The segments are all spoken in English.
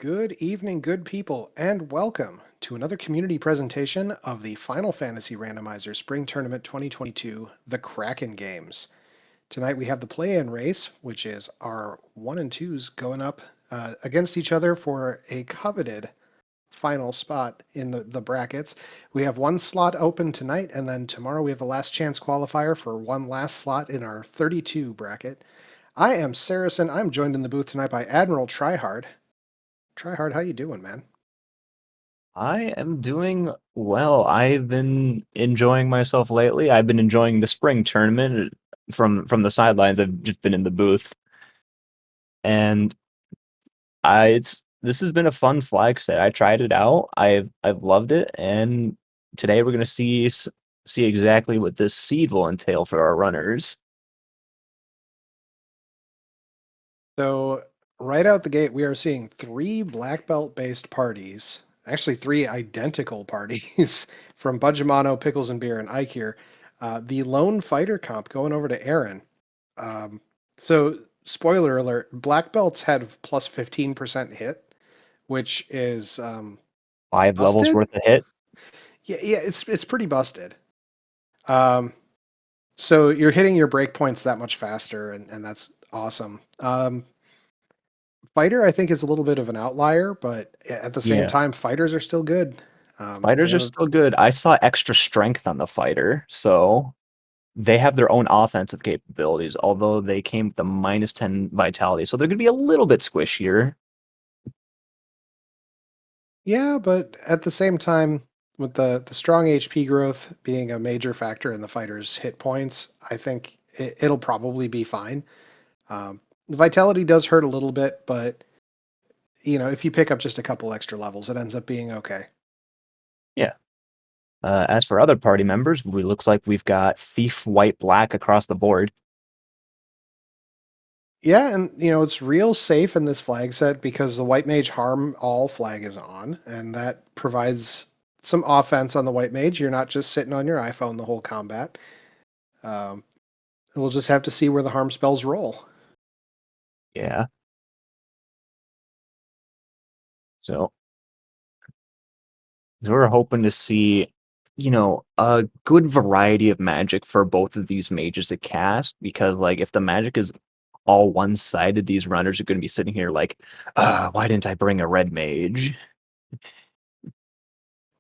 Good evening, good people, and welcome to another community presentation of the Final Fantasy Randomizer Spring Tournament 2022, the Kraken Games. Tonight we have the play-in race, which is our 1 and 2s going up against each other for a coveted final spot in the brackets. We have one slot open tonight, and then tomorrow we have the last chance qualifier for one last slot in our 32 bracket. I am Saracen. I'm joined in the booth tonight by Admiral Tryhard. Tryhard, how you doing, man? I am doing well. I've been enjoying myself lately. I've been enjoying the spring tournament from the sidelines. I've just been in the booth, and I it's this has been a fun flag set. I tried it out. I've loved it, and today we're gonna see exactly what this seed will entail for our runners. So, right out the gate, we are seeing three black belt based parties, actually, three identical parties from Budgemano, Pickles and Beer, and Ike here. The lone fighter comp going over to Aaron. Um, so, spoiler alert, black belts had plus 15% hit, which is 5 levels busted. worth of hit. Yeah, it's pretty busted. Um, so you're hitting your breakpoints that much faster, and that's awesome. Fighter, I think, is a little bit of an outlier, but at the same Yeah. time, fighters are still good. They Fighters are have, still good. I saw extra strength on the fighter, so they have their own offensive capabilities, although they came with the -10 vitality, so they're going to be a little bit squishier. yeah, but at the same time, with the strong HP growth being a major factor in the fighter's hit points, I think it'll probably be fine. The vitality does hurt a little bit, but if you pick up just a couple extra levels, it ends up being okay. Yeah. As for other party members, we looks like we've got Thief, White, Black across the board. Yeah, and it's real safe in this flag set because the white mage harm all flag is on, and that provides some offense on the white mage. You're not just sitting on your iPhone the whole combat. Um, we'll just have to see where the harm spells roll. Yeah. So, so we're hoping to see, a good variety of magic for both of these mages to cast, because like if the magic is all one-sided, these runners are going to be sitting here like, why didn't I bring a red mage?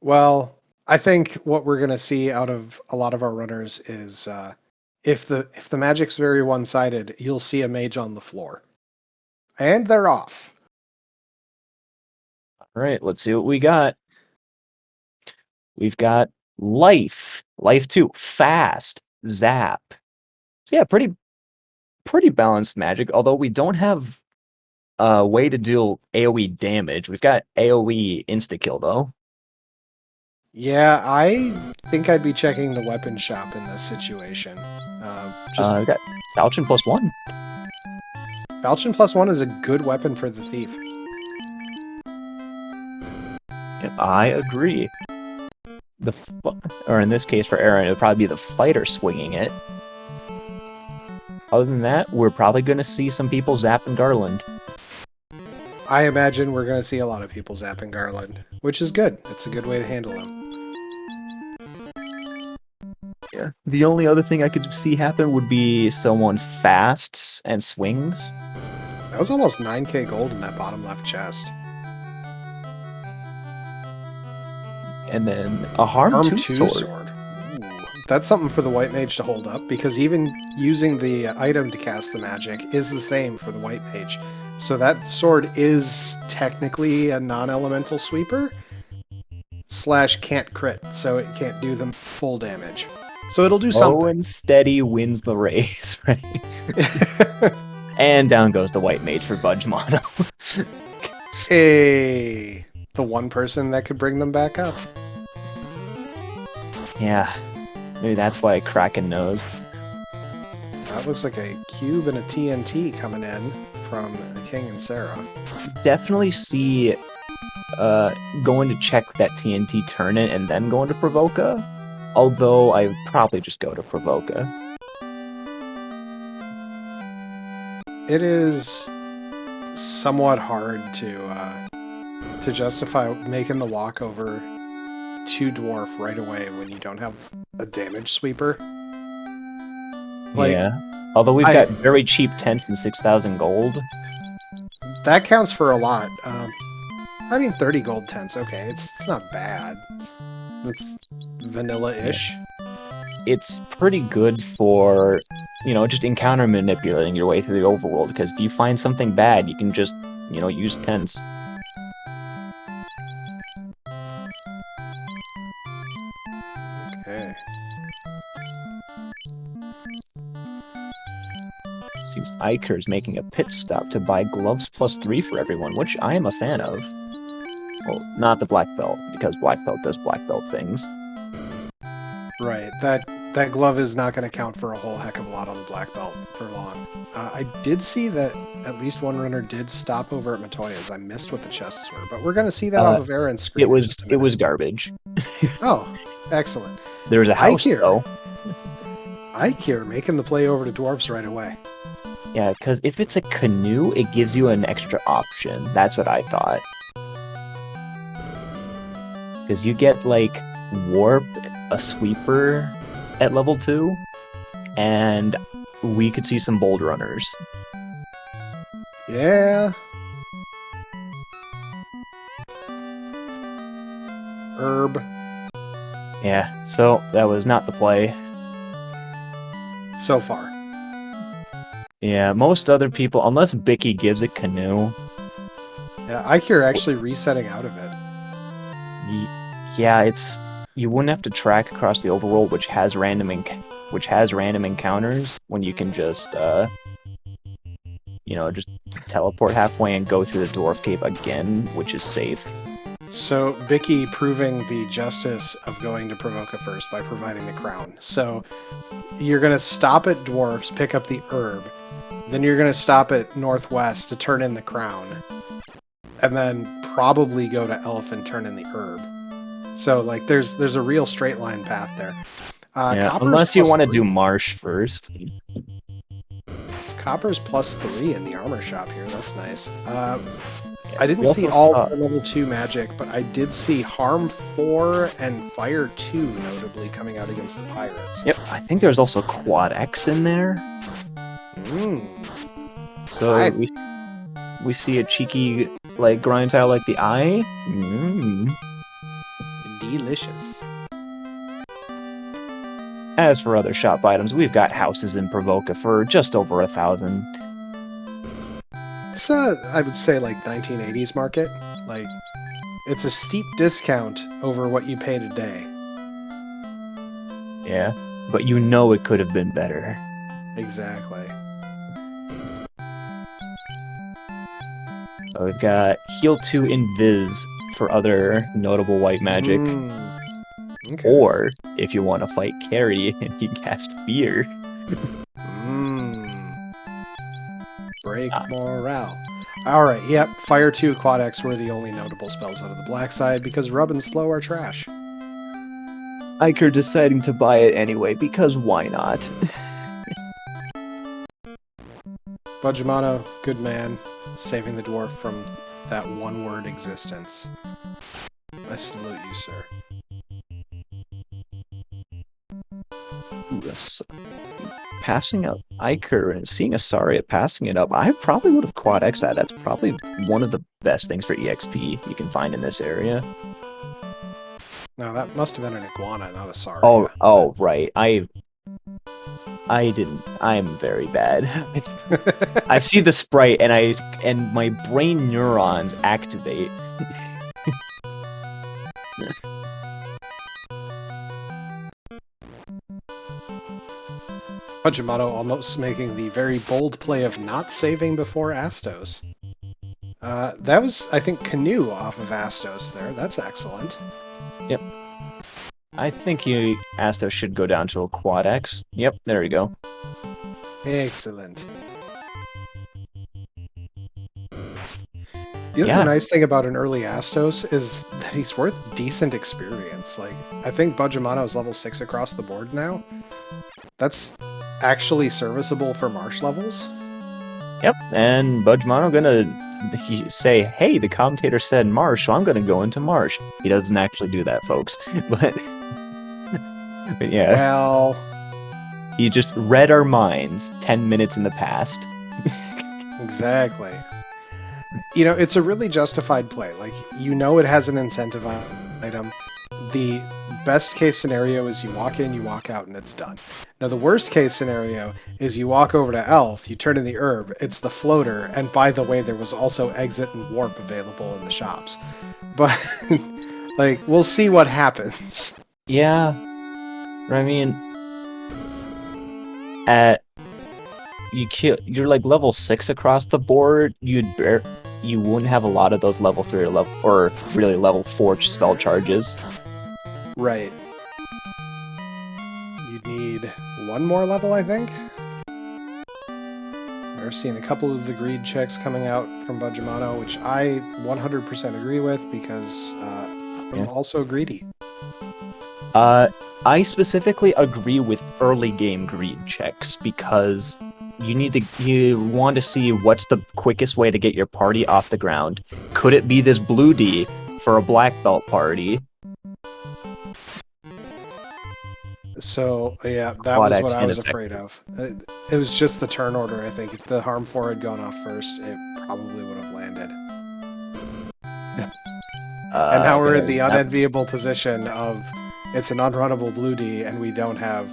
Well, I think what we're going to see out of a lot of our runners is if the magic's very one-sided, you'll see a mage on the floor, and they're off. All right, let's see what we got. We've got Life 2, Fast, Zap. So yeah, pretty balanced magic, although we don't have a way to deal AoE damage. We've got AoE insta-kill, though. Yeah, I think I'd be checking the weapon shop in this situation. Just We got Falchion +1. Falchion +1 is a good weapon for the thief. Yep, I agree. Or in this case for Aaron, it would probably be the fighter swinging it. Other than that, we're probably going to see some people zapping Garland. I imagine we're going to see a lot of people zapping Garland, which is good. It's a good way to handle him. Yeah. The only other thing I could see happen would be someone fast and swings. That was almost 9k gold in that bottom left chest. And then a Harm Harm 2 2 sword. sword. Ooh, that's something for the white mage to hold up, because even using the item to cast the magic is the same for the white mage. So that sword is technically a non-elemental sweeper, / can't crit, so it can't do the full damage. So it'll do Slow something. and steady wins the race, right? And down goes the white mage for Budge Mono. Hey, the one person that could bring them back up. Yeah, maybe that's why Kraken knows. That looks like a cube and a TNT coming in from the King and Sarah. Definitely see going to check that TNT turn it and then going to Provoca. Although I would probably just go to Provoca. It is somewhat hard to to justify making the walk over to dwarf right away when you don't have a damage sweeper. Like, Yeah. Although we've I got very cheap tents and 6,000 gold. that counts for a lot. I mean, 30 gold tents. Okay, it's not bad. It's vanilla-ish. It's pretty good for, you know, just encounter manipulating your way through the overworld, because if you find something bad, you can just, you know, use tents. Okay. Seems Iker's making a pit stop to buy gloves +3 for everyone, which I am a fan of. Well, not the black belt, because black belt does black belt things. Right. That glove is not going to count for a whole heck of a lot on the black belt for long. I did see that at least one runner did stop over at Matoya's. I missed what the chests were, but we're going to see that off of Aaron's screen It in was just a it minute. was garbage. Oh, excellent. There's a house though. Ike here making the play over to dwarves right away. Yeah, because if it's a canoe, it gives you an extra option. That's what I thought. Because you get, like, warp, a sweeper at level 2, and we could see some bold runners. Yeah. Herb. Yeah, so that was not the play. So far. Yeah, most other people, unless Bicky gives it canoe. Yeah, Ike here actually resetting out of it. Yeah, you wouldn't have to track across the overworld, which has random encounters when you can just you know, just teleport halfway and go through the dwarf cave again, which is safe. So Vicky proving the justice of going to Provoca first by providing the crown. So you're going to stop at dwarfs, pick up the herb, then you're going to stop at northwest to turn in the crown, and then probably go to elf and turn in the herb. So like there's a real straight line path there. Yeah, unless you want to do marsh first. Copper's +3 in the armor shop here. That's nice. Yeah, I didn't see all the level 2 magic, but I did see Harm 4 and Fire 2 notably coming out against the pirates. Yep, I think there's also Quad X in there. So we see a cheeky like grind tile like the eye. Delicious. As for other shop items, we've got houses in Provoca for just over 1,000. It's I would say like 1980s market. Like it's a steep discount over what you pay today. Yeah, but you know it could have been better. Exactly. So we've got Heal 2 Invis for other notable white magic. Okay. Or, if you want to fight Carrie, you cast Fear. Break morale. Alright, yep, Fire 2, Quad X were the only notable spells out of the black side because Rub and Slow are trash. Iker deciding to buy it anyway, because why not? Budgemano, good man, saving the dwarf from that one-word existence. I salute you, sir. Ooh, passing up Iker and seeing Asariat passing it up, I probably would have Quad X that. That's probably one of the best things for EXP you can find in this area. No, that must have been an iguana, not a Saria. Oh, right. I didn't. I'm very bad. I see the sprite and my brain neurons activate. Budgemano almost making the very bold play of not saving before Astos. That was, I think, Canoe off of Astos there. That's excellent. Yep. I think Astos should go down to a Quad X. Yep, there we go. Excellent. The other nice thing about an early Astos is that he's worth decent experience. Like, I think Budgemano's level 6 across the board now. That's actually serviceable for marsh levels. Yep, and Budgemano gonna he say, "Hey, the commentator said marsh, so I'm going to go into marsh." He doesn't actually do that, folks. But yeah, Well, he just read our minds 10 minutes in the past. exactly. You know, it's a really justified play. Like, you know it has an incentive item. The best case scenario is you walk in, you walk out, and it's done. Now, the worst case scenario is you walk over to Elf, you turn in the herb, it's the floater, and by the way, there was also exit and warp available in the shops. But, like, we'll see what happens. Yeah, I mean, at you're like level 6 across the board. You wouldn't have a lot of those level 3 or really level 4 spell charges. Right. You'd need one more level, I think. We're seeing a couple of the greed checks coming out from Budgemano, which I 100% agree with because I'm also greedy. I specifically agree with early game greed checks because you want to see what's the quickest way to get your party off the ground. Could it be this blue D for a black belt party? So, yeah, that Quad was X what I was ineffective. afraid of. It was just the turn order, I think. If the Harm 4 had gone off first, it probably would have landed. And now we're in the unenviable position of it's an unrunnable blue D, and we don't have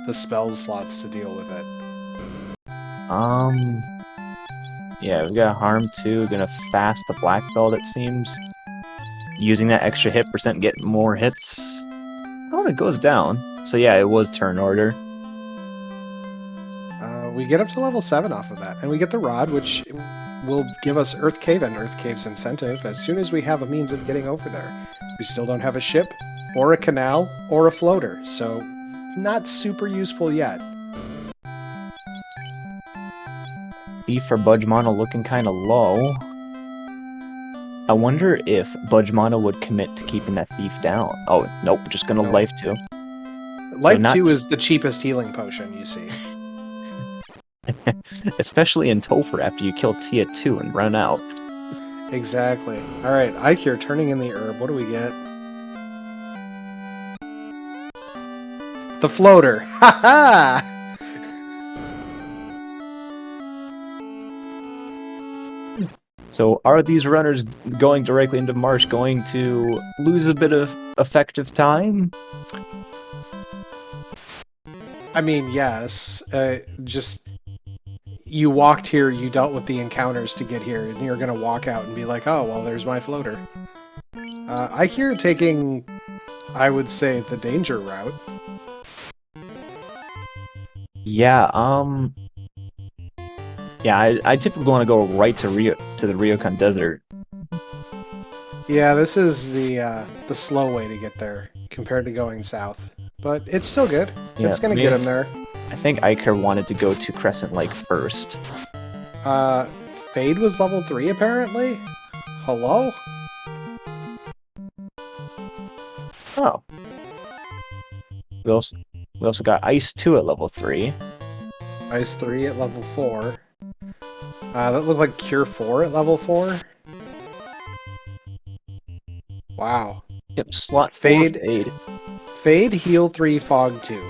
the spell slots to deal with it. Yeah, we got Harm 2, gonna fast the black belt, it seems. Using that extra hit percent, get more hits. Oh, it goes down. So yeah, it was turn order. We get up to level 7 off of that, and we get the Rod, which will give us Earth Cave and Earth Cave's incentive as soon as we have a means of getting over there. We still don't have a ship, or a canal, or a floater, so not super useful yet. E for Budgemano looking kind of low. I wonder if Budgemano would commit to keeping that thief down. Oh, nope, just gonna life 2. Life 2 is the cheapest healing potion, you see. Especially in Topher after you kill Tia 2 and run out. Exactly. Alright, Ikir turning in the herb. What do we get? The floater! Ha ha! So are these runners going directly into Marsh going to lose a bit of effective time? I mean, yes. Just you walked here, you dealt with the encounters to get here, and you're gonna walk out and be like, oh, well, there's my floater. Ikir taking, I would say, the danger route. Yeah, yeah, I typically want to go right to the Ryokan Desert. Yeah, this is the slow way to get there compared to going south, but it's still good. Yeah, it's gonna get him there. I think Iker wanted to go to Crescent Lake first. Fade was level 3 apparently. Hello? Oh. We also got Ice 2 at level 3. Ice 3 at level 4. That looked like Cure 4 at level 4. Wow. Yep, slot Fade. 4 Fade. Fade, Heal 3, Fog 2.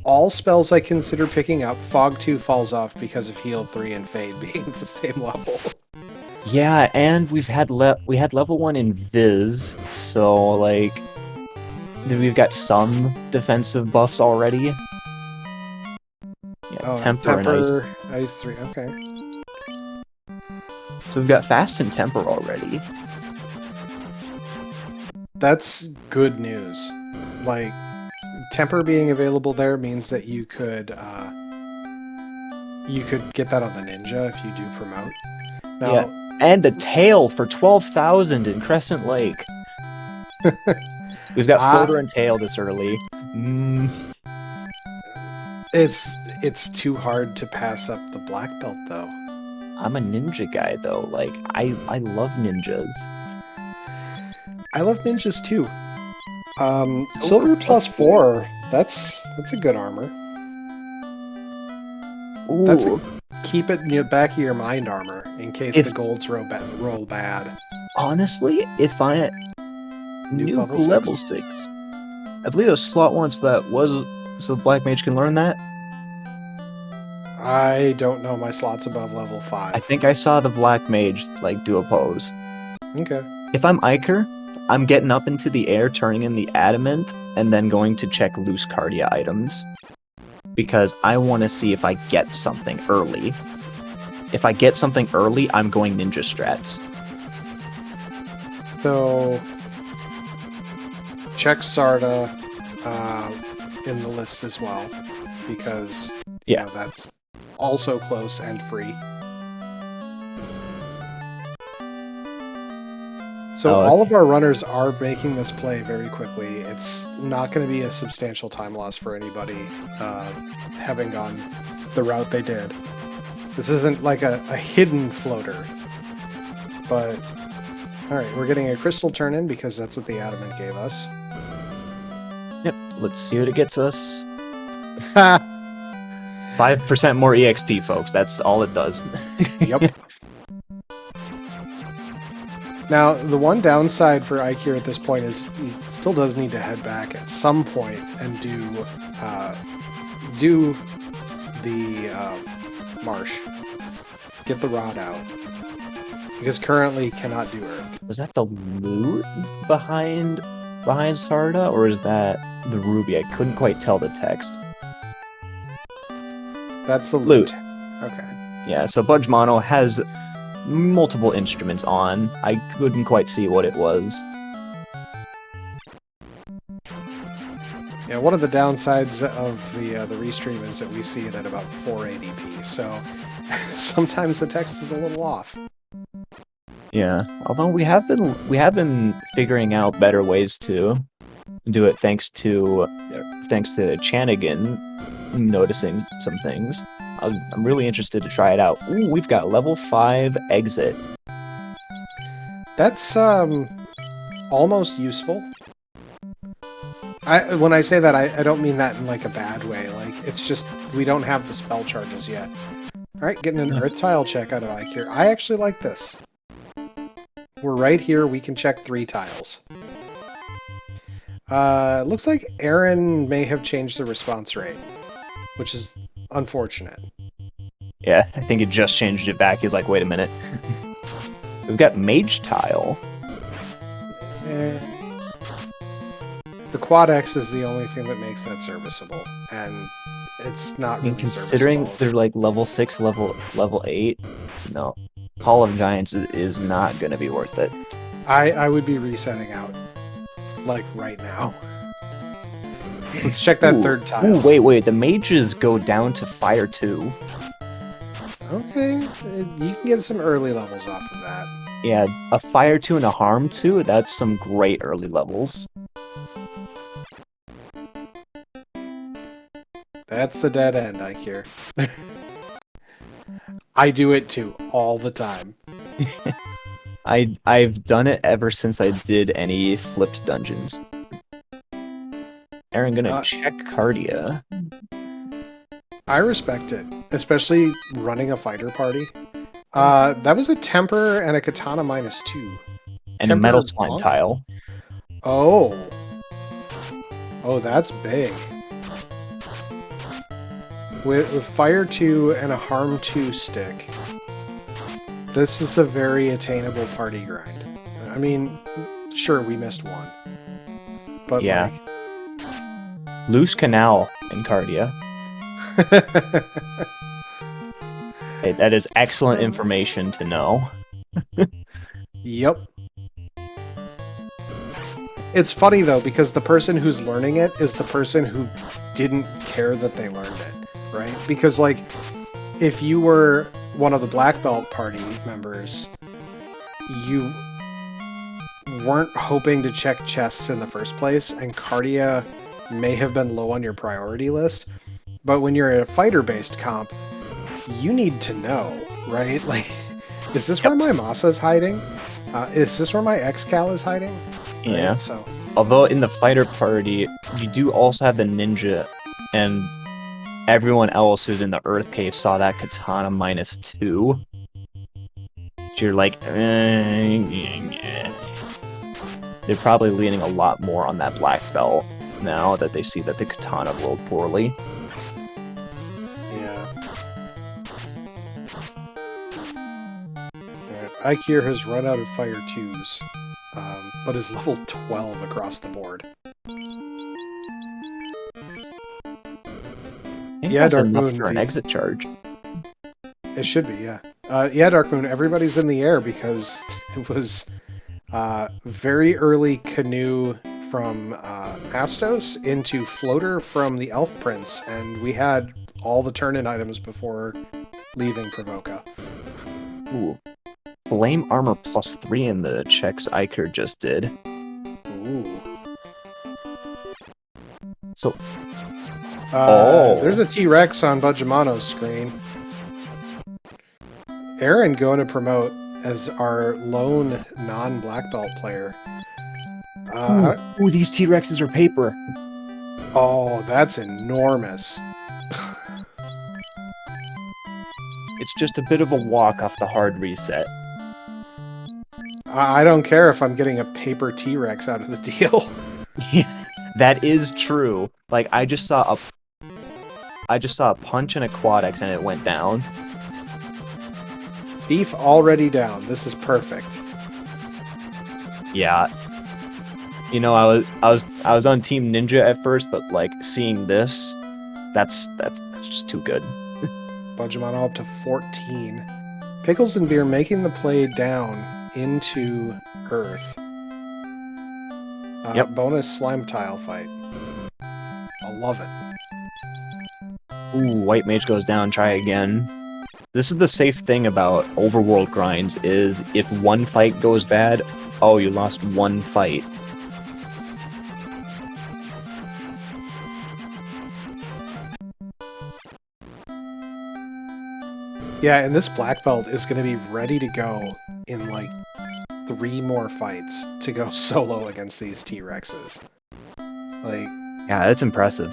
All spells I consider picking up, Fog 2 falls off because of Heal 3 and Fade being at the same level. Yeah, and we had level 1 in Viz, so like we've got some defensive buffs already. Yeah, Oh, Temper and Ice 3, okay. So we've got Fast and Temper already. That's good news. Like, Temper being available there means that you could get that on the Ninja if you do promote. Now, yeah, and the Tail for 12,000 in Crescent Lake. We've got Floater and Tail this early. It's too hard to pass up the Black Belt, though. I'm a ninja guy, though. Like, I love ninjas. I love ninjas, too. Silver plus 4, that's a good armor. Ooh. keep it in the back of your mind armor in case If the golds roll bad. honestly, if I Nuke nuke level level 6? 6, I believe a slot once that was so Black Mage can learn that. I don't know my slots above level 5. I think I saw the Black Mage like do a pose. Okay. If I'm Iker, I'm getting up into the air, turning in the adamant, and then going to check loose cardia items. Because I want to see if I get something early. If I get something early, I'm going ninja strats. So, check Sarda in the list as well, because you know, that's also close and free. So all of our runners are making this play very quickly. It's not going to be a substantial time loss for anybody having gone the route they did. This isn't like a hidden floater. But, alright, we're getting a crystal turn in because that's what the adamant gave us. Yep, let's see what it gets us. 5% more EXP, folks. That's all it does. Yep. Now, the one downside for Ike here at this point is he still does need to head back at some point and do the marsh. Get the rod out. Because currently cannot do Earth. Was that the loot behind Sarda, or is that the ruby? I couldn't quite tell the text. That's the loot. Okay. Yeah, so Budge Mono has multiple instruments on. I couldn't quite see what it was. Yeah, one of the downsides of the restream is that we see it at about 480p, so sometimes the text is a little off. Yeah, although we have been figuring out better ways to do it thanks to Chanigan noticing some things. I'm really interested to try it out. Ooh, we've got level 5 exit. That's almost useful. When I say that, I don't mean that in like a bad way. Like, it's just we don't have the spell charges yet. Alright, getting an Earth Tile check out of Ike here. I actually like this. We're right here, we can check 3 tiles. Looks like Aaron may have changed the response rate, which is unfortunate. Yeah, I think it just changed it back. He's like, wait a minute. We've got Mage Tile. The Quad X is the only thing that makes that serviceable, and it's not really considering serviceable. they're like level 6, level 8, no. Hall of Giants is not going to be worth it. I would be resetting out, like, right now. Let's check that third tile. Ooh, wait, the mages go down to Fire 2. Okay, you can get some early levels off of that. Yeah, a Fire 2 and a Harm 2, that's some great early levels. That's the dead end, I hear. I do it too, all the time. I've done it ever since I did any flipped dungeons. Aaron, gonna check Cardia. I respect it, especially running a fighter party. That was a temper and a katana -2. And a metal slime tile. Oh. Oh, that's big. With Fire 2 and a Harm 2 stick, this is a very attainable party grind. I mean, sure, we missed one. But yeah. Like... Loose Canal in Cardia. Hey, that is excellent information to know. Yep. It's funny, though, because the person who's learning it is the person who didn't care that they learned it. Right? Because, like, if you were one of the Black Belt party members, you weren't hoping to check chests in the first place, and Cardia may have been low on your priority list. But when you're a fighter-based comp, you need to know, right? Like, is this where my Masa's hiding? Is this where my X-Cal is hiding? Right? Yeah. So, although in the fighter party, you do also have the ninja, and everyone else who's in the Earth Cave saw that katana -2. You're like, they're probably leaning a lot more on that black belt now that they see that the katana rolled poorly. Yeah. Ike here has run out of fire twos, but is level 12 across the board. Yeah, that's enough for an exit charge. It should be, yeah. Yeah, Dark Moon, everybody's in the air because it was very early canoe from Astos into floater from the Elf Prince, and we had all the turn-in items before leaving Provoca. Ooh. Flame armor +3 in the checks Iker just did. Ooh. So... There's a T-Rex on Budgemano's screen. Aaron going to promote as our lone non-black belt player. Ooh, these T-Rexes are paper. Oh, that's enormous. It's just a bit of a walk off the hard reset. I don't care if I'm getting a paper T-Rex out of the deal. Yeah, that is true. Like, I just saw a punch and a quad X and it went down. Beef already down. This is perfect. Yeah. You know, I was on Team Ninja at first, but like seeing this, that's just too good. Budgemano up to 14. Pickles and Beer making the play down into Earth. Yep. Bonus slime tile fight. I love it. Ooh, White Mage goes down, try again. This is the safe thing about overworld grinds, is if one fight goes bad, oh, you lost one fight. Yeah, and this black belt is going to be ready to go in like 3 more fights to go solo against these T-Rexes. Like, yeah, that's impressive.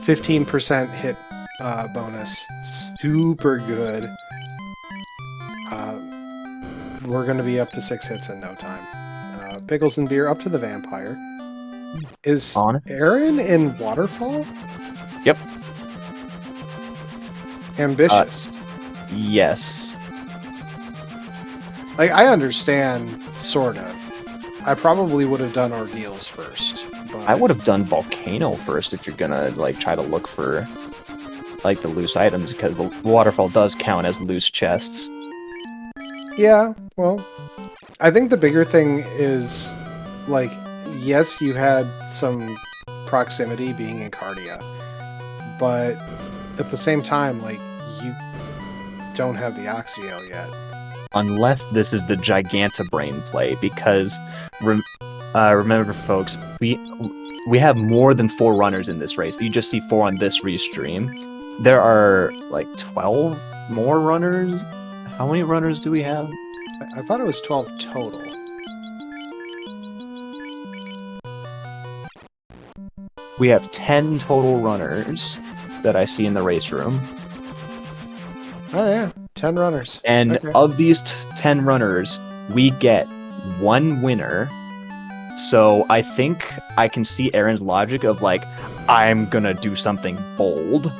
15% hit bonus. Super good. We're going to be up to 6 hits in no time. Pickles and Beer up to the Vampire. Is Aaron in Waterfall? Yep. Ambitious. Yes. Like, I understand, sort of. I probably would have done Ordeals first. But... I would have done Volcano first if you're gonna, like, try to look for, like, the loose items, because the Waterfall does count as loose chests. Yeah, well, I think the bigger thing is, like, yes, you had some proximity being in Cardia, but at the same time, like, you don't have the Oxio yet. Unless this is the Gigantabrain play, because remember, folks, we have more than 4 runners in this race. You just see 4 on this restream. There are like 12 more runners. How many runners do we have? I thought it was 12 total. We have 10 total runners that I see in the race room. Oh yeah, 10 runners. And okay. Of these 10 runners, we get 1 winner. So I think I can see Aaron's logic of like, I'm gonna do something bold.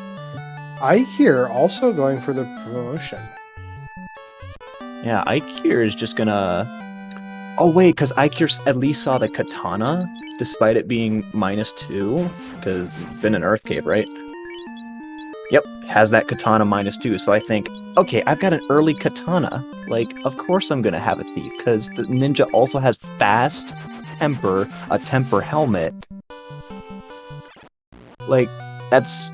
Ike here also going for the promotion. Yeah, Ike here is just gonna... Oh wait, because Ike here at least saw the katana, despite it being -2, because it's been an Earth Cave, right? Yep, has that katana -2, so I think, okay, I've got an early katana. Like, of course I'm gonna have a thief, because the ninja also has fast temper, a temper helmet. Like, that's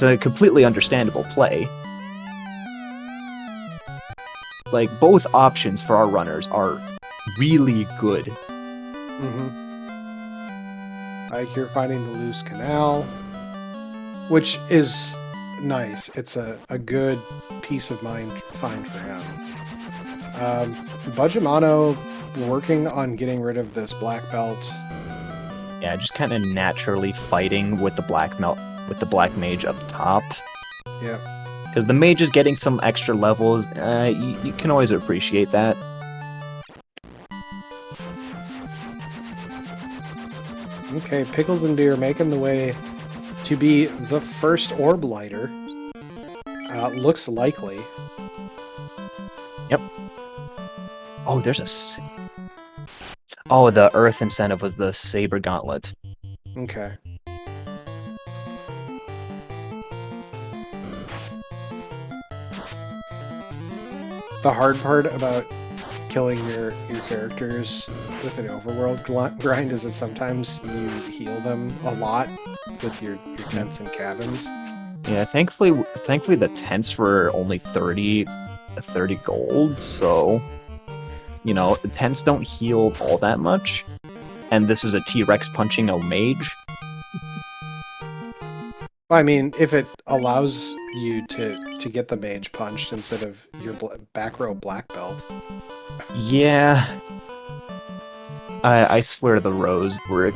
a completely understandable play. Like, both options for our runners are really good. Mm-hmm. Ike here finding the loose canal, which is nice. It's a good peace of mind find for him. Budgemano working on getting rid of this black belt. Yeah, just kind of naturally fighting with the black with the black mage up top. Yeah. Because the mage is getting some extra levels. You can always appreciate that. Okay, Pickled and Beer making the way to be the first orb lighter. Looks likely. Yep. Oh, there's a... Oh, the Earth incentive was the Saber Gauntlet. Okay. The hard part about killing your characters with an overworld grind is that sometimes you heal them a lot with your tents and cabins. Yeah, thankfully the tents were only 30 gold, so you know, the tents don't heal all that much. And this is a T-Rex punching a mage. Well, I mean, if it allows you to get the mage punched instead of your back row black belt. Yeah. I swear the rows work.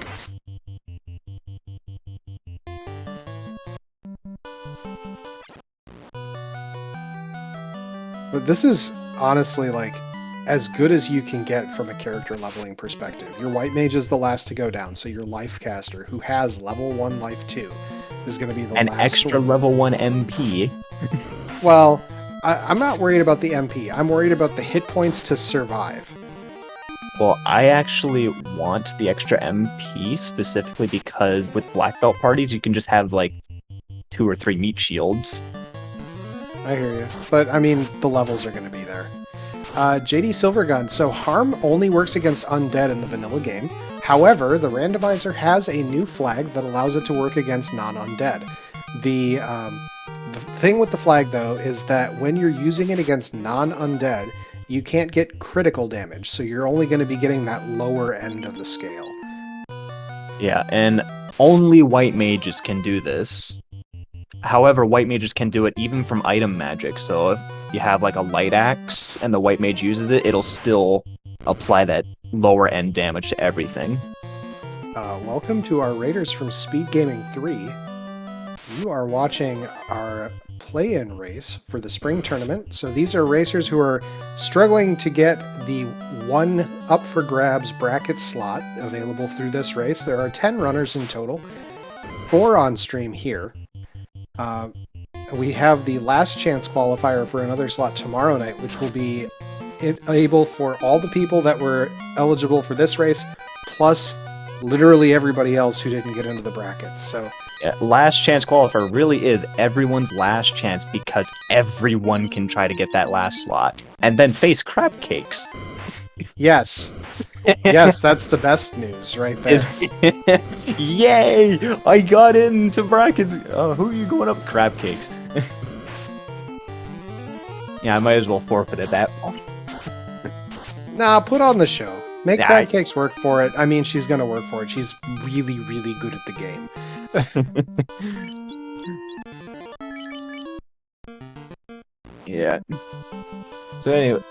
But this is honestly like as good as you can get from a character leveling perspective. Your white mage is the last to go down, so your life caster, who has level 1 life 2, is going to be the An last extra level 1 MP. Well, I'm not worried about the MP. I'm worried about the hit points to survive. Well, I actually want the extra MP specifically because with black belt parties, you can just have like 2 or 3 meat shields. I hear you. But, I mean, the levels are going to be there. JD Silvergun. So harm only works against undead in the vanilla game. However, the randomizer has a new flag that allows it to work against non-undead. The thing with the flag, though, is that when you're using it against non-undead, you can't get critical damage, so you're only going to be getting that lower end of the scale. Yeah, and only white mages can do this. However, white mages can do it even from item magic, so if you have like a light axe and the white mage uses it, it'll still apply that lower end damage to everything. Welcome to our Raiders from Speed Gaming 3. You are watching our play-in race for the spring tournament. So these are racers who are struggling to get the one up for grabs bracket slot available through this race. There are 10 runners in total, 4 on stream here. We have the last chance qualifier for another slot tomorrow night, which will be able for all the people that were eligible for this race, plus literally everybody else who didn't get into the brackets. So yeah, last chance qualifier really is everyone's last chance because everyone can try to get that last slot and then face crab cakes. Yes. Yes, that's the best news right there. Yay! I got into brackets. Who are you going up? Crab cakes. Yeah, I might as well forfeit at that point. Nah, put on the show. Make crab cakes work for it. I mean, she's gonna work for it. She's really, really good at the game. Yeah. So anyway,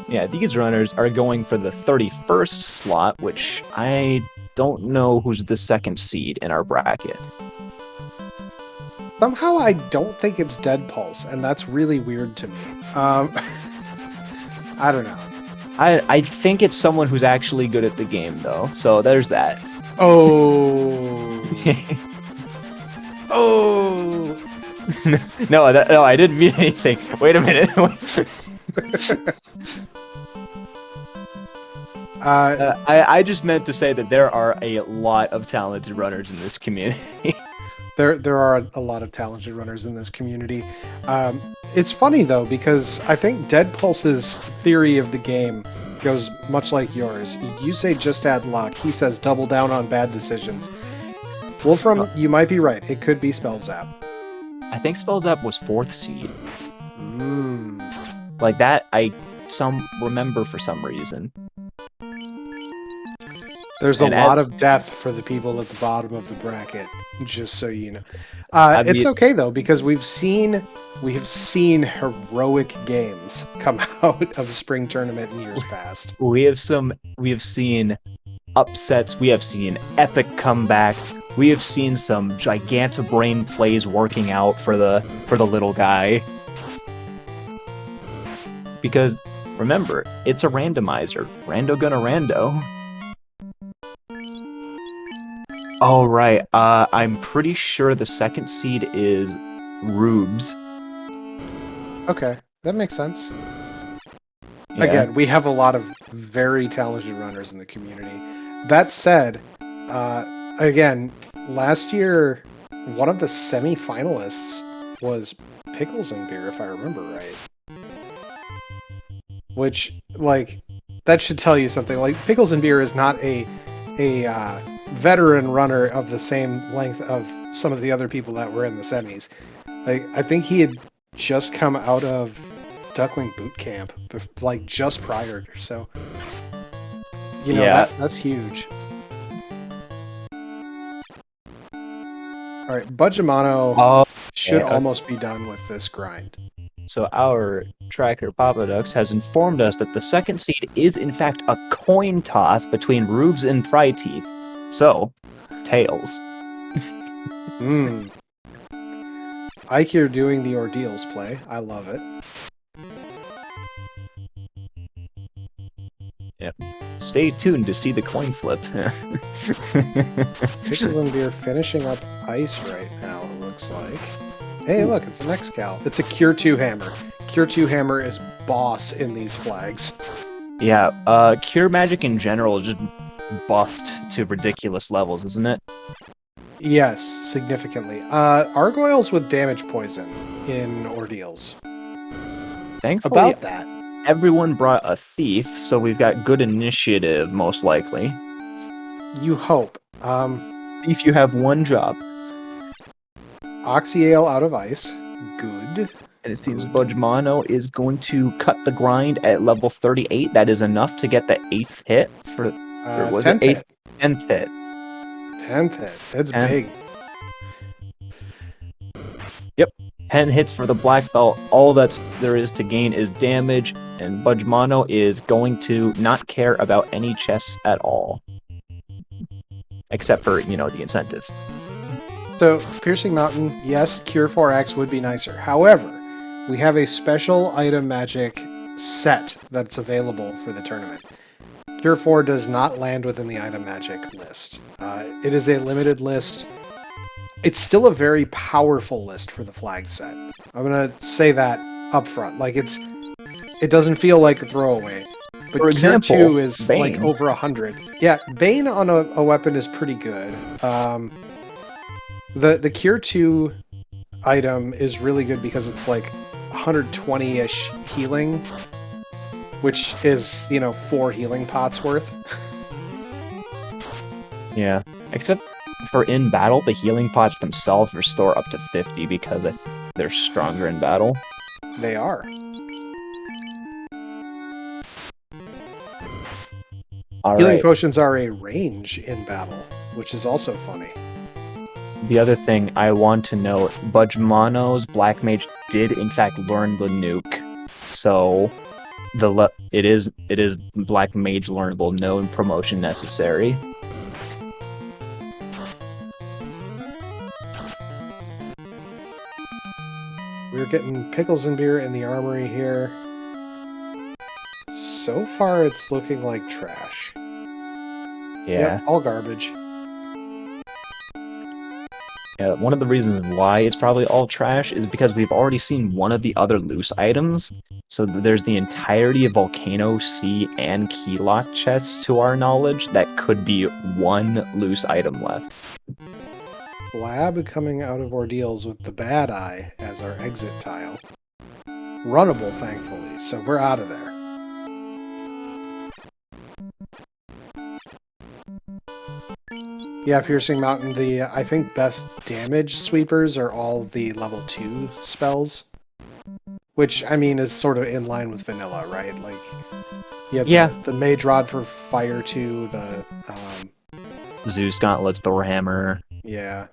yeah, these runners are going for the 31st slot, which I don't know who's the second seed in our bracket. Somehow I don't think it's Dead Pulse, and that's really weird to me. I don't know. I think it's someone who's actually good at the game, though. So there's that. Oh. Oh. No, I didn't mean anything. Wait a minute. I just meant to say that there are a lot of talented runners in this community. There are a lot of talented runners in this community. It's funny, though, because I think Dead Pulse's theory of the game goes much like yours. You say just add luck. He says double down on bad decisions. Wolfram, you might be right. It could be Spell Zap. I think Spell Zap was 4th seed. Mm. Like that, I remember for some reason. There's a lot of death for the people at the bottom of the bracket, just so you know. It's okay though, because we have seen heroic games come out of spring tournament in years past. We have seen upsets. We have seen epic comebacks. We have seen some gigantobrain plays working out for the little guy. Because remember, it's a randomizer. Rando gonna rando. Oh right, I'm pretty sure the second seed is Rubes. Okay, that makes sense. Yeah. Again, we have a lot of very talented runners in the community. That said, again, last year, one of the semi-finalists was Pickles and Beer, if I remember right. Which, like, that should tell you something. Like, Pickles and Beer is not a veteran runner of the same length of some of the other people that were in the semis. Like, I think he had just come out of Duckling Boot Camp, like, just prior, so... You know, Yeah. that's huge. Alright, Budgemano should almost be done with this grind. So our tracker Papa Dux has informed us that the second seed is in fact a coin toss between Rubes and Fryteeth. So, tails. Ike here doing the Ordeals play. I love it. Yep. Stay tuned to see the coin flip. Pickles and Beer finishing up ice right now, it looks like. Hey, look, it's an X-Cal. It's a Cure 2 hammer. Cure 2 hammer is boss in these flags. Yeah, Cure Magic in general is just buffed to ridiculous levels, isn't it? Yes, significantly. Gargoyles with damage poison in Ordeals. Thankfully, About that. everyone brought a thief, so we've got good initiative, most likely. You hope. If you have one job. Oxyale out of ice. Good. And it seems Budgemano is going to cut the grind at level 38. That is enough to get the 8th hit for... or was 10th it 8th? hit. 10th hit. 10th hit. It's big. Yep. 10 hits for the black belt. All that's there is to gain is damage, and Budgemano is going to not care about any chests at all. Except for, you know, the incentives. So, Piercing Mountain, yes, Cure 4X would be nicer. However, we have a special item magic set that's available for the tournament. Cure 4 does not land within the item magic list. It is a limited list. It's still a very powerful list for the flag set. I'm gonna say that up front. Like, it doesn't feel like a throwaway. But For example, Cure 2 is Bane. like over 100. Yeah, Bane on a weapon is pretty good. The Cure 2 item is really good because it's like 120-ish healing, which is, you know, 4 healing pots worth. Yeah. Except for in battle, the healing pots themselves restore up to 50 because they're stronger in battle. They are. Healing potions are a range in battle, which is also funny. The other thing I want to note, Budgemano's Black Mage did in fact learn the nuke, so it is Black Mage learnable, no promotion necessary. We're getting Pickles and Beer in the armory here. So far, it's looking like trash. Yeah. Yep, all garbage. Yeah, one of the reasons why it's probably all trash is because we've already seen one of the other loose items. So there's the entirety of Volcano, Sea, and Keylock chests, to our knowledge, that could be one loose item left. Lab coming out of Ordeals with the Bad Eye as our exit tile. Runnable, thankfully, so we're out of there. Yeah, Piercing Mountain, the, I think, best damage sweepers are all the level 2 spells. Which, I mean, is sort of in line with vanilla, right? Like, you have the Mage Rod for Fire 2, the... Zeus Gauntlets, Thor Hammer. Yeah.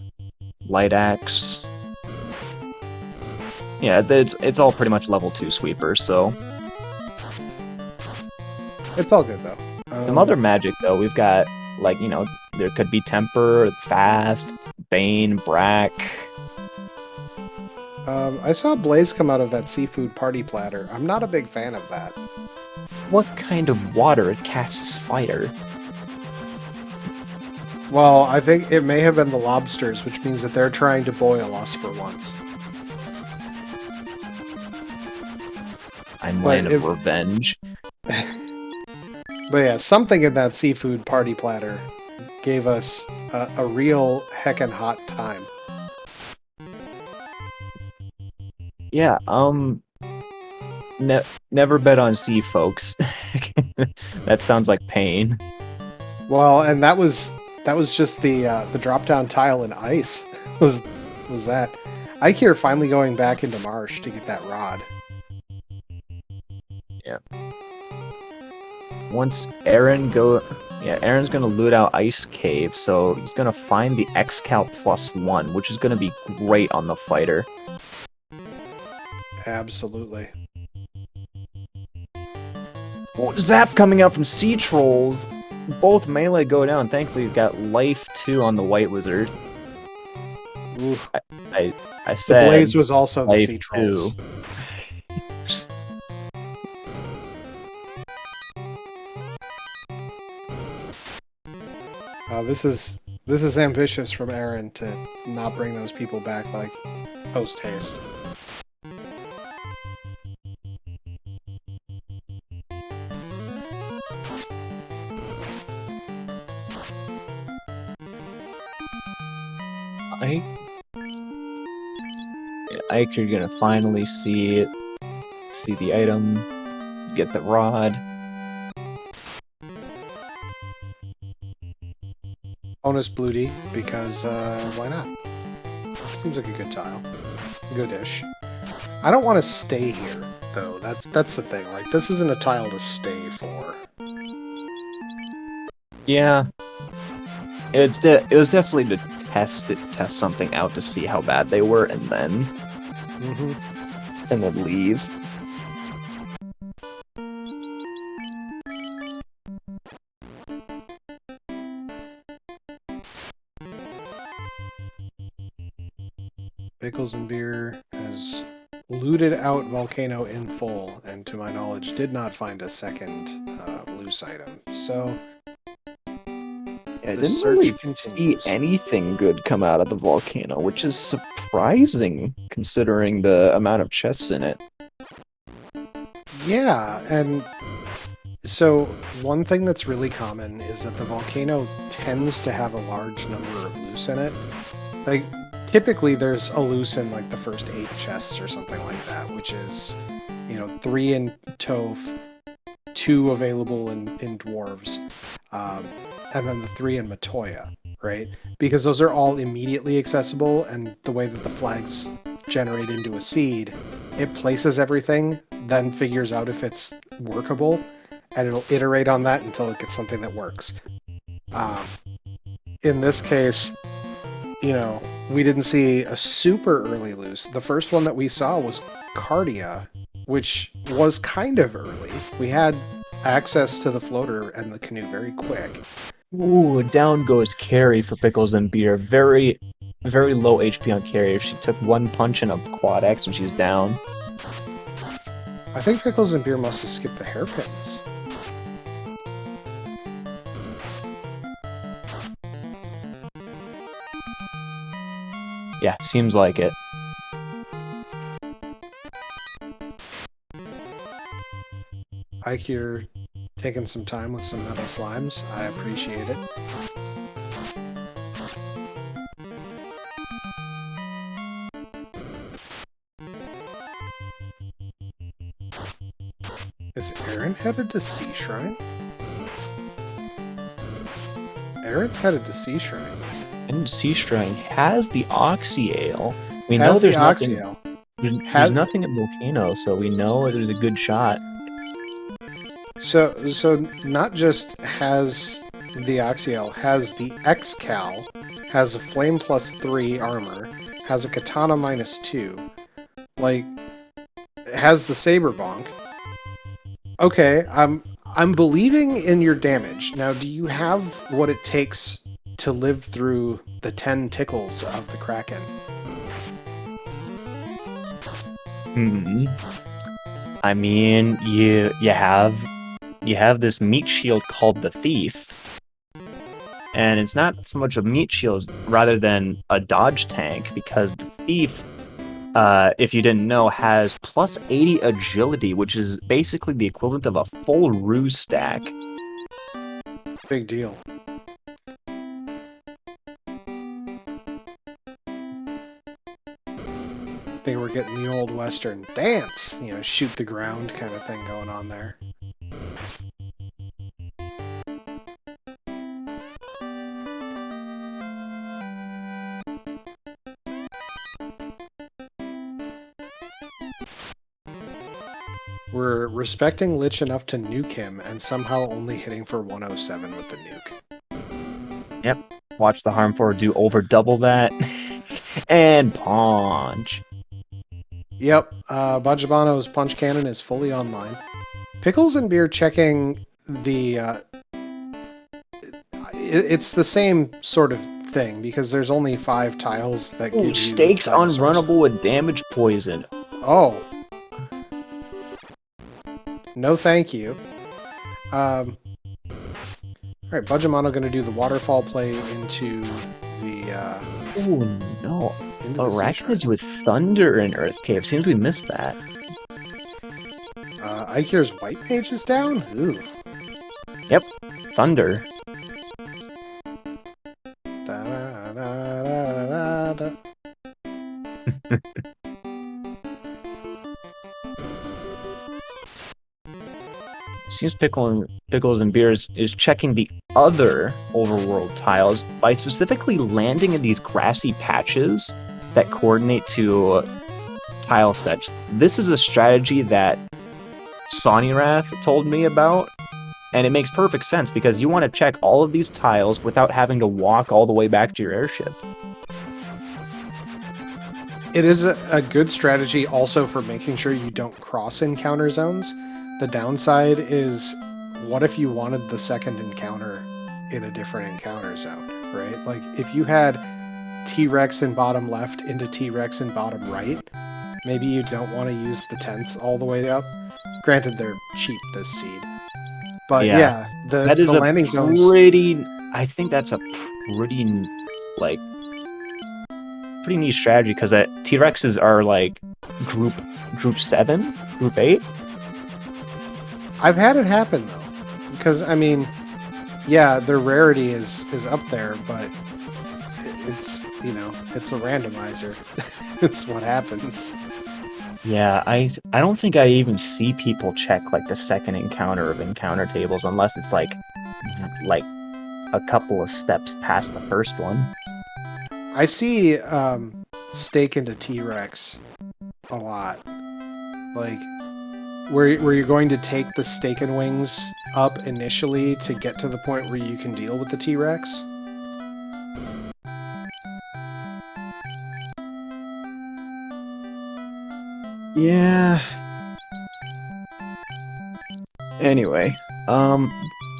Light Axe. Yeah, it's all pretty much level 2 sweepers, so... It's all good, though. Some other magic, though. We've got Like, there could be Temper, Fast, Bane, Brack. I saw Blaze come out of that seafood party platter. I'm not a big fan of that. What kind of water casts fire? Well, I think it may have been the lobsters, which means that they're trying to boil us for once. I'm land of revenge. But yeah, something in that seafood party platter gave us a real heckin' hot time. Yeah, never bet on sea, folks. That sounds like pain. Well, and that was just the drop down tile in ice. was that? Ikir finally going back into marsh to get that rod. Yeah. Once Aaron's gonna loot out Ice Cave, so he's gonna find the X-Cal +1, which is gonna be great on the fighter. Absolutely. Oh, Zap coming out from Sea Trolls. Both melee go down. Thankfully, you've got life 2 on the White Wizard. Oof. I said the Blaze was also the life Sea Trolls. 2. This is ambitious from Aaron to not bring those people back like post haste. Ike, you're gonna finally see the item, get the rod. Bonus Bloody, because why not? Seems like a good tile. Goodish. I don't want to stay here, though. That's the thing. Like, this isn't a tile to stay for. Yeah. It was definitely to test something out to see how bad they were, and then leave. Pickles and Beer has looted out Volcano in full, and to my knowledge did not find a second loose item. So I didn't really see anything good come out of the volcano, which is surprising considering the amount of chests in it. Yeah, and so one thing that's really common is that the volcano tends to have a large number of loose in it. Like, typically there's a loose in like the first 8 chests or something like that, which is, 3 in Toph, 2 available in Dwarves, and then the 3 in Matoya, right? Because those are all immediately accessible, and the way that the flags generate into a seed, it places everything, then figures out if it's workable, and it'll iterate on that until it gets something that works. In this case, we didn't see a super early loose. The first one that we saw was Cardia, which was kind of early. We had access to the floater and the canoe very quick. Ooh, down goes Carrie for Pickles and Beer. Very, very low HP on Carrie. She took 1 punch and a quad X and she's down. I think Pickles and Beer must have skipped the hairpins. Yeah, seems like it. Ike here taking some time with some metal slimes. I appreciate it. Is Aaron headed to Sea Shrine? Aaron's headed to Sea Shrine. And Sea Shrine has the Oxy Ale. We Has know there's the nothing. Oxy Ale. There's nothing at Volcano, so we know there's a good shot. So not just has the Oxy Ale, has the X-Cal, has a Flame +3 armor, has a Katana -2, like, has the Saber Bonk. Okay, I'm believing in your damage. Now, do you have what it takes to live through the 10 tickles of the Kraken? Hmm. I mean, you have this meat shield called the Thief, and it's not so much a meat shield rather than a dodge tank because the Thief, if you didn't know, has plus 80 agility, which is basically the equivalent of a full ruse stack. Big deal. They were getting the old Western dance, shoot the ground kind of thing going on there. We're respecting Lich enough to nuke him and somehow only hitting for 107 with the nuke. Yep. Watch the Harm 4 do over double that. And punch. Yep, Bajabano's punch cannon is fully online. Pickles and Beer checking the... it's the same sort of thing, because there's only 5 tiles that give you Stakes dinosaurs. unrunnable with damage poison. Oh. No thank you. Alright, Bajamano gonna do the waterfall play into the... Oh no. into the Arachnids with Thunder and Earth Cave. Seems we missed that. Ikir's White Mage is down? Ugh. Yep. Thunder. Da, da, da, da, da, da. Seems Pickles and Beers is checking the other overworld tiles by specifically landing in these grassy patches that coordinate to tile sets. This is a strategy that Sonirath told me about, and it makes perfect sense because you want to check all of these tiles without having to walk all the way back to your airship. It is a good strategy also for making sure you don't cross encounter zones. The downside is, what if you wanted the second encounter in a different encounter zone, right? Like, if you had T-Rex in bottom left into T-Rex in bottom right, maybe you don't want to use the tents all the way up. Granted, they're cheap this seed. But yeah, that is the landing zones... I think that's a pretty, like, pretty neat strategy because T-Rexes are, like, group 7, group 8. I've had it happen though, because I mean, yeah, their rarity is up there, but it's it's a randomizer. It's what happens. Yeah, I don't think I even see people check like the second encounter of encounter tables unless it's like a couple of steps past the first one. I see stake into T-Rex a lot, like. Where you're going to take the steak and wings up initially to get to the point where you can deal with the T-Rex. Yeah. Anyway,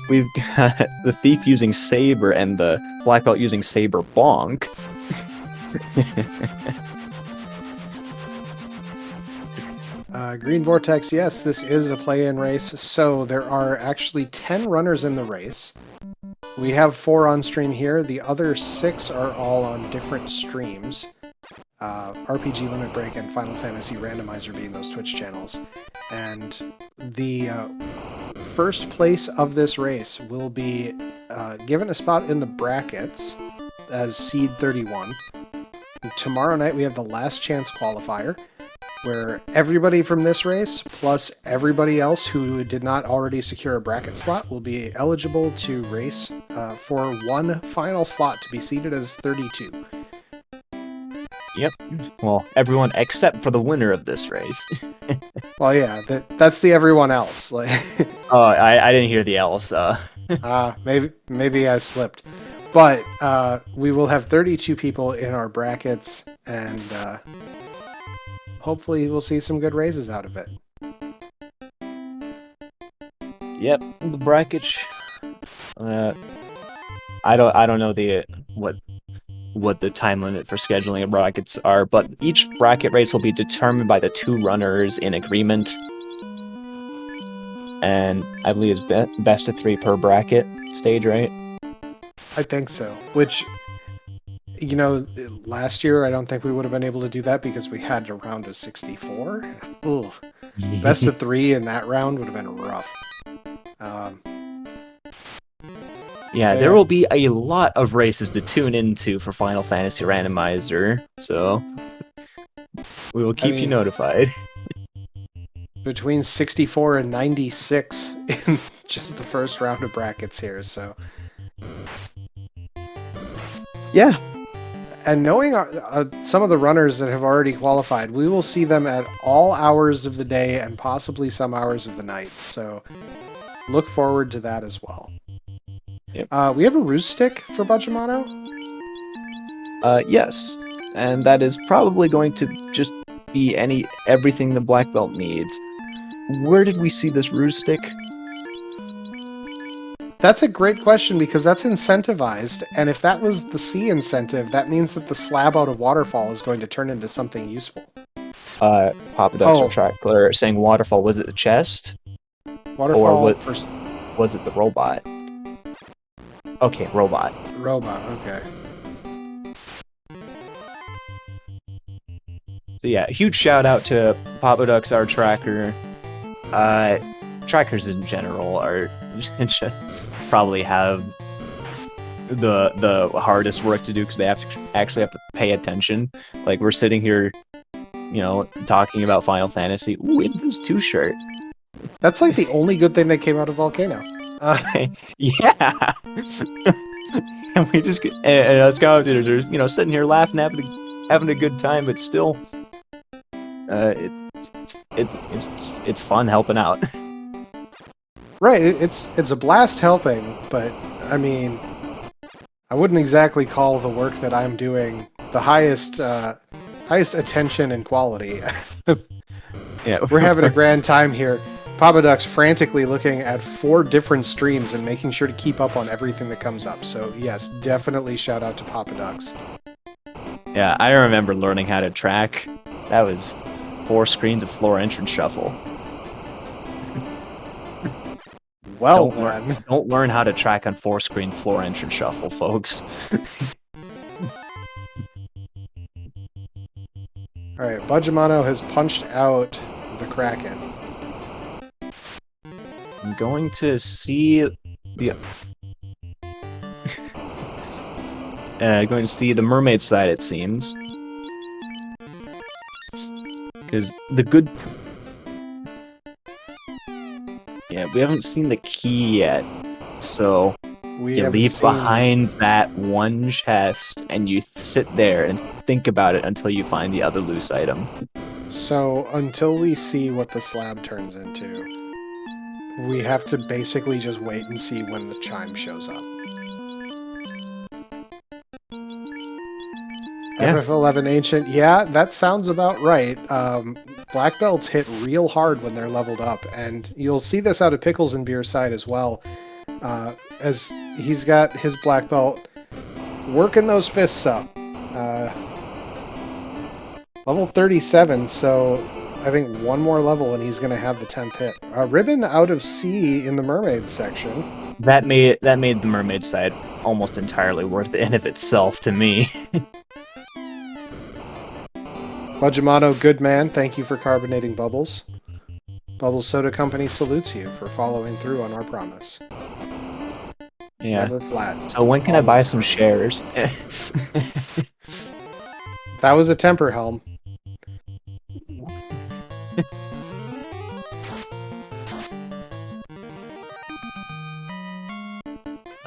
we've got the Thief using Saber and the Black Belt using Saber Bonk. Green Vortex, yes, this is a play-in race, so there are actually 10 runners in the race. We have 4 on stream here. The other 6 are all on different streams. RPG Limit Break and Final Fantasy Randomizer being those Twitch channels. And the first place of this race will be given a spot in the brackets as Seed 31. And tomorrow night we have the last chance qualifier, where everybody from this race, plus everybody else who did not already secure a bracket slot, will be eligible to race for one final slot to be seated as 32. Yep. Well, everyone except for the winner of this race. Well, yeah, that's the everyone else. Like, oh, I didn't hear the else. maybe I slipped. But we will have 32 people in our brackets, and hopefully we'll see some good raises out of it. Yep, the brackets. I don't know what the time limit for scheduling of brackets are, but each bracket race will be determined by the two runners in agreement, and I believe it's best of 3 per bracket stage, right? I think so. Which, you know, last year I don't think we would have been able to do that because we had a round of 64. Ugh. Best of 3 in that round would have been rough. Um, Yeah, there yeah, will be a lot of races to tune into for Final Fantasy Randomizer, so we will I keep you mean, notified. between 64 and 96 in just the first round of brackets here, so. Yeah. And knowing some of the runners that have already qualified, we will see them at all hours of the day and possibly some hours of the night. So look forward to that as well. Yep. We have a roost stick for Budgemano. Yes. And that is probably going to just be everything the black belt needs. Where did we see this ruse stick? That's a great question because that's incentivized. And if that was the C incentive, that means that the slab out of Waterfall is going to turn into something useful. Papa Ducks or Oh, Track Clear saying waterfall. Was it the chest? Or Waterfall first. was it the robot? Okay, robot. Robot, okay. So yeah, huge shout out to Papa Ducks, our tracker. Trackers in general are probably have the hardest work to do because they actually have to pay attention. Like we're sitting here, talking about Final Fantasy. Ooh, in this 2 shirt. That's like the only good thing that came out of Volcano. Yeah. And we just and us commentators are sitting here laughing, having a good time, but still, it's fun helping out. Right, it's a blast helping, but I mean, I wouldn't exactly call the work that I'm doing the highest attention and quality. Yeah, We're having a grand time here. Papa Duck's frantically looking at 4 different streams and making sure to keep up on everything that comes up. So yes, definitely shout out to Papa Ducks. Yeah, I remember learning how to track. That was 4 screens of floor entrance shuffle. Well don't learn how to track on 4-screen floor entrance shuffle, folks. All right, Budgemano has punched out the Kraken. I'm going to see the mermaid side, it seems, because we haven't seen the key yet, so you leave behind that one chest and you sit there and think about it until you find the other loose item. So until we see what the slab turns into, we have to basically just wait and see when the chime shows up. Yeah. FF11 Ancient, yeah, that sounds about right. Black belts hit real hard when they're leveled up, and you'll see this out of Pickles and Beer's side as well, as he's got his black belt working those fists up. Level 37, so I think one more level and he's going to have the 10th hit. Ribbon out of C in the mermaid section. That made the mermaid side almost entirely worth it in of itself to me. Budgemano, good man, thank you for carbonating Bubbles. Bubbles Soda Company salutes you for following through on our promise. Yeah. Never flat. So when can I buy some shares? That was a temper helm.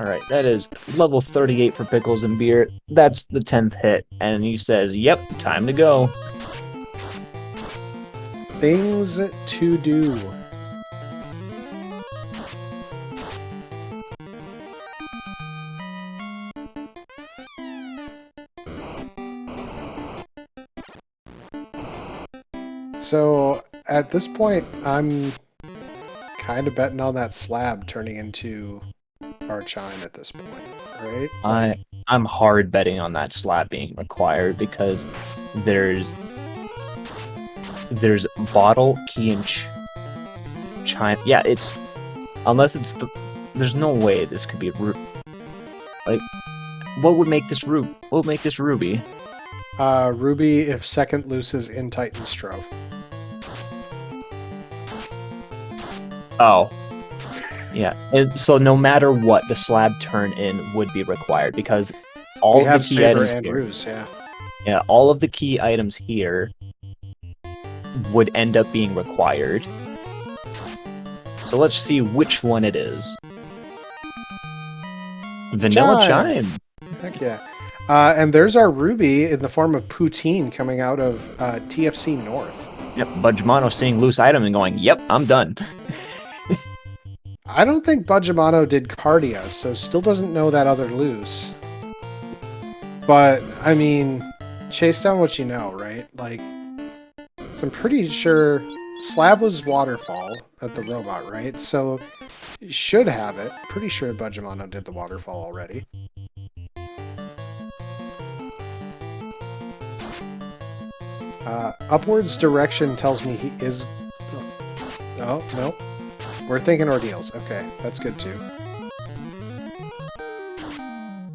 Alright, that is level 38 for Pickles and Beer. That's the 10th hit, and he says, yep, time to go. Things to do. So, at this point, I'm kind of betting on that slab turning into our chime at this point, right? I'm hard betting on that slab being required because there's bottle, key, and chime. Yeah, it's unless it's the. There's no way this could be a like. What would make this What would make this ruby? Ruby if second loose is in Titan's Trove. Oh. Yeah, and so no matter what, the slab turn in would be required because all We of have the key Saber items and here, Ruse, yeah. yeah, all of the key items here would end up being required. So let's see which one it is. Vanilla Chime. Heck yeah. And there's our Ruby in the form of Poutine coming out of TFC North. Yep, Budgemano seeing loose item and going, yep, I'm done. I don't think Budgemano did Cardia, so still doesn't know that other loose. But, I mean, chase down what you know, right? Like, so I'm pretty sure Slab was Waterfall at the robot, right? So, you should have it. Pretty sure Budgemano did the Waterfall already. Upwards direction tells me he is... Oh, no. We're thinking Ordeals. Okay, that's good too.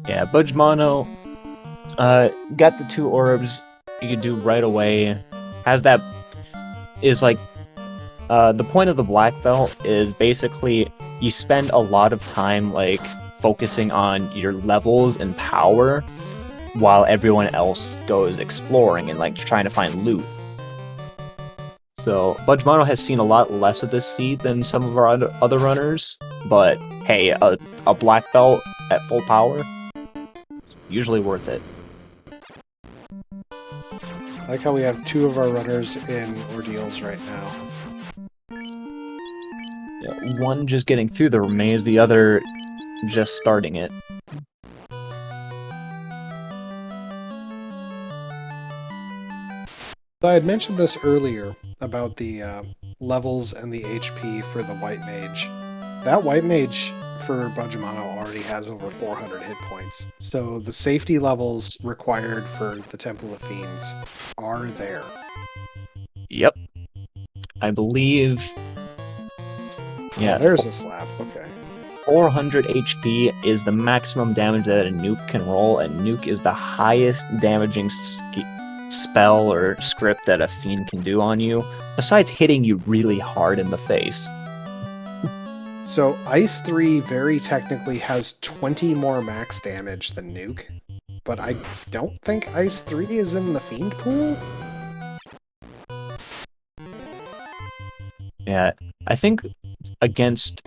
Yeah, Budgemano got the 2 orbs you could do right away. Has that... Is like... the point of the black belt is basically you spend a lot of time like focusing on your levels and power while everyone else goes exploring and like trying to find loot. So Budgemano has seen a lot less of this seed than some of our other runners, but hey, a black belt at full power, usually worth it. I like how we have 2 of our runners in Ordeals right now. Yeah, one just getting through the maze, the other just starting it. So I had mentioned this earlier about the levels and the HP for the White Mage. That White Mage for Budgemano already has over 400 hit points. So the safety levels required for the Temple of Fiends are there. Yep. I believe... Yeah, oh, there's a slab. Okay. 400 HP is the maximum damage that a nuke can roll, and nuke is the highest damaging spell or script that a fiend can do on you, besides hitting you really hard in the face. So Ice 3 very technically has 20 more max damage than nuke, but I don't think Ice 3 is in the fiend pool? Yeah, I think against...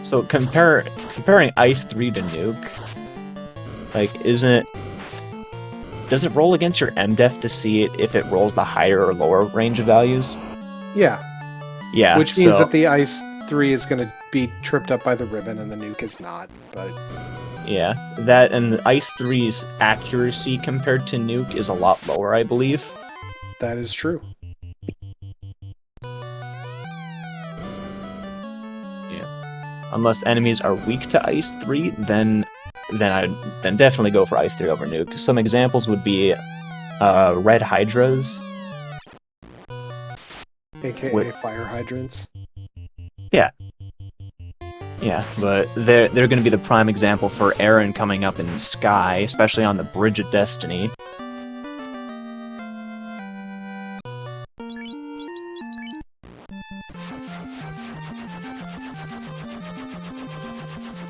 So comparing Ice 3 to nuke, like, does it roll against your MDef to see if it rolls the higher or lower range of values? Yeah. Yeah. Which means that the Ice 3 is going to be tripped up by the ribbon and the nuke is not, but... Yeah, that and the Ice 3's accuracy compared to nuke is a lot lower, I believe. That is true. Yeah. Unless enemies are weak to Ice 3, then definitely go for Ice 3 over nuke. Some examples would be Red Hydras. AKA fire hydrants. Yeah. Yeah, but they're going to be the prime example for Aaron coming up in Sky, especially on the Bridge of Destiny.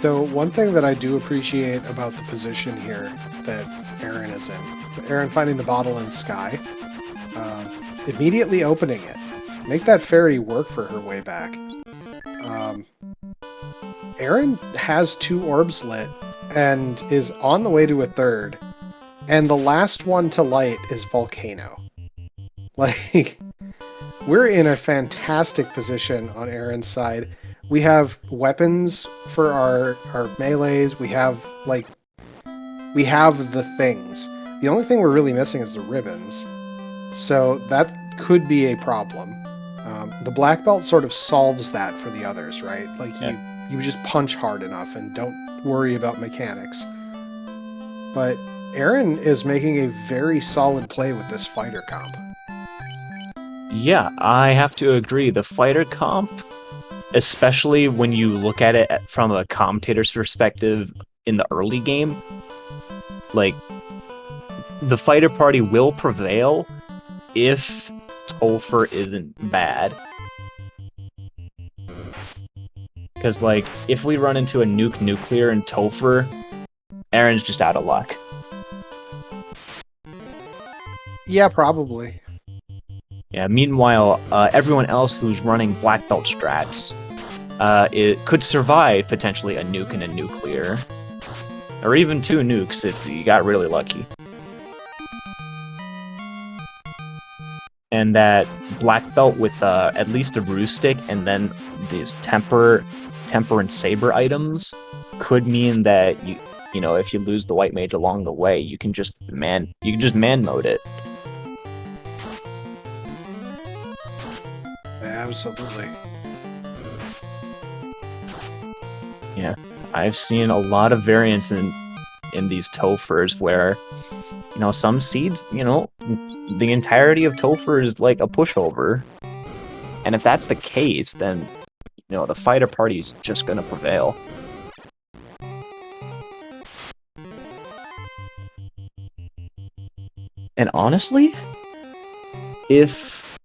So one thing that I do appreciate about the position here that Aaron is in, Aaron finding the bottle in Sky, immediately opening it. Make that fairy work for her way back. Aaron has 2 orbs lit and is on the way to a 3rd, and the last one to light is Volcano. Like, we're in a fantastic position on Aaron's side. We have weapons for our melees. We have the things. The only thing we're really missing is the ribbons. So that could be a problem. The black belt sort of solves that for the others, right? Like Yeah. you just punch hard enough and don't worry about mechanics. But Aaron is making a very solid play with this fighter comp. Yeah, I have to agree. The fighter comp, especially when you look at it from a commentator's perspective in the early game, like, the fighter party will prevail if Topher isn't bad. Because, like, if we run into a nuke nuclear and Topher, Aaron's just out of luck. Yeah, probably. Yeah, meanwhile, everyone else who's running black belt strats, it could survive potentially a nuke and a nuclear. Or even 2 nukes if you got really lucky. And that black belt with at least a ruse stick and then these temper and saber items could mean that you know, if you lose the white mage along the way, you can just man mode it. Absolutely. Yeah, I've seen a lot of variants in these Tophers where, you know, some seeds, you know, the entirety of Topher is like a pushover. And if that's the case, then, you know, the fighter party is just gonna prevail. And honestly, if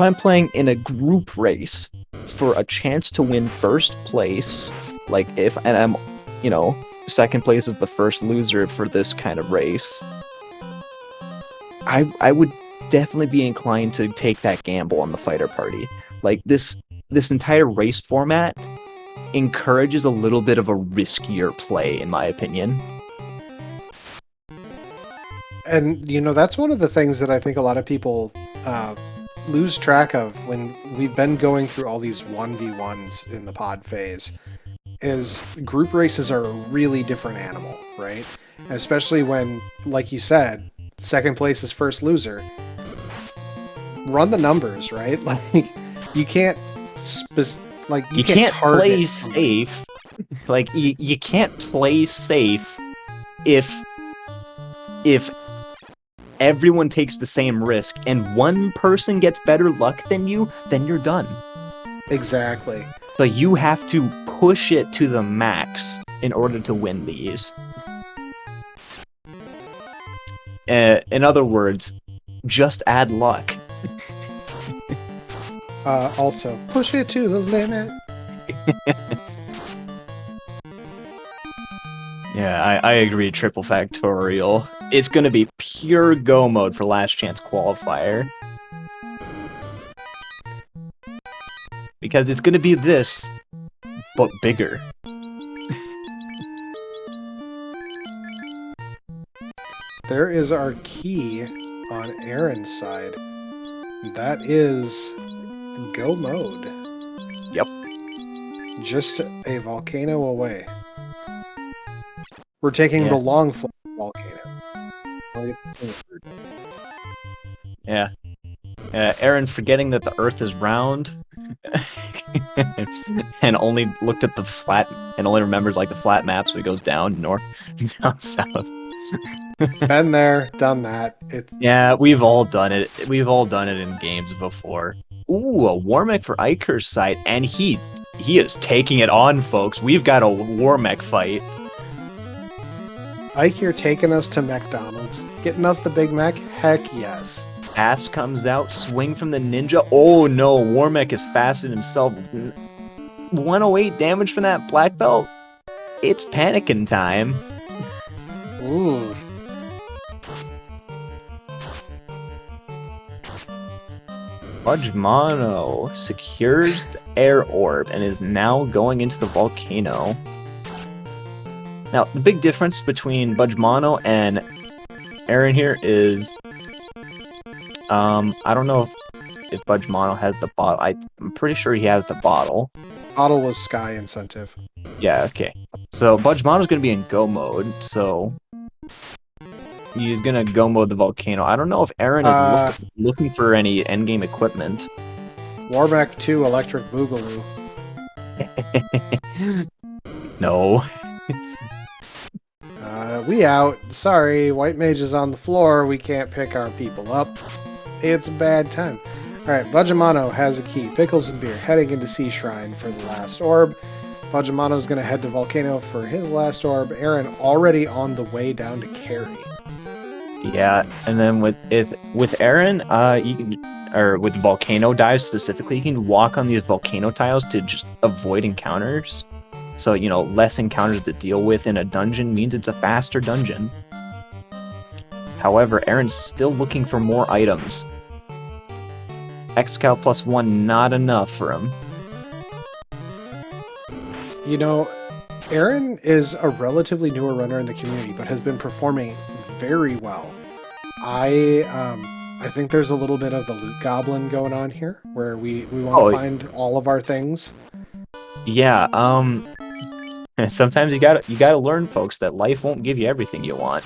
I'm playing in a group race for a chance to win first place, like and I'm, you know, second place is the first loser for this kind of race, I would definitely be inclined to take that gamble on the fighter party. Like, this entire race format encourages a little bit of a riskier play, in my opinion. And, you know, that's one of the things that I think a lot of people lose track of when we've been going through all these 1v1s in the pod phase, is group races are a really different animal, right? Especially when, like you said, second place is first loser. Run the numbers, right? Like, you can't you can't play safe. Like, you can't play safe if everyone takes the same risk and one person gets better luck than you, then you're done. Exactly. So you have to push it to the max in order to win these. In other words, just add luck. Also, push it to the limit. Yeah, I agree, triple factorial. It's going to be pure go mode for last chance qualifier. Because it's going to be this, but bigger. There is our key on Aaron's side. That is go mode. Yep. Just a volcano away. We're taking the long flame volcano. Yeah. Aaron forgetting that the Earth is round, and only looked at the flat, and only remembers like the flat map, so he goes down north, down south. Been there, done that. Yeah, we've all done it. We've all done it in games before. Ooh, a Warmech for Iker's side, and he is taking it on, folks. We've got a Warmech fight. Ike, you're taking us to McDonald's. Getting us the Big Mac? Heck yes. Ass comes out, swing from the ninja. Oh no, Warmech is fasting himself. 108 damage from that black belt. It's panicking time. Ooh. Budge Mono secures the air orb and is now going into the volcano. Now, the big difference between Budge Mono and Aaron here is, I don't know if Budge Mono has the bottle. I'm pretty sure he has the bottle. Bottle was Sky incentive. Yeah, okay. So Budge Mono's going to be in go mode, so he's going to go mode the volcano. I don't know if Aaron is looking for any endgame equipment. Warmech 2 Electric Boogaloo. No. We out. Sorry, White Mage is on the floor. We can't pick our people up. It's a bad time. Alright, Budgemano has a key. Pickles and Beer heading into Sea Shrine for the last orb. Budgemano's going to head to Volcano for his last orb. Aaron already on the way down to carry. Yeah, and then with Aaron, you can, or with Volcano dives specifically, you can walk on these Volcano tiles to just avoid encounters. So, you know, less encounters to deal with in a dungeon means it's a faster dungeon. However, Aaron's still looking for more items. Excal +1, not enough for him. You know, Aaron is a relatively newer runner in the community, but has been performing very well. I think there's a little bit of the loot goblin going on here, where we want to find all of our things. Yeah, sometimes you gotta learn, folks, that life won't give you everything you want.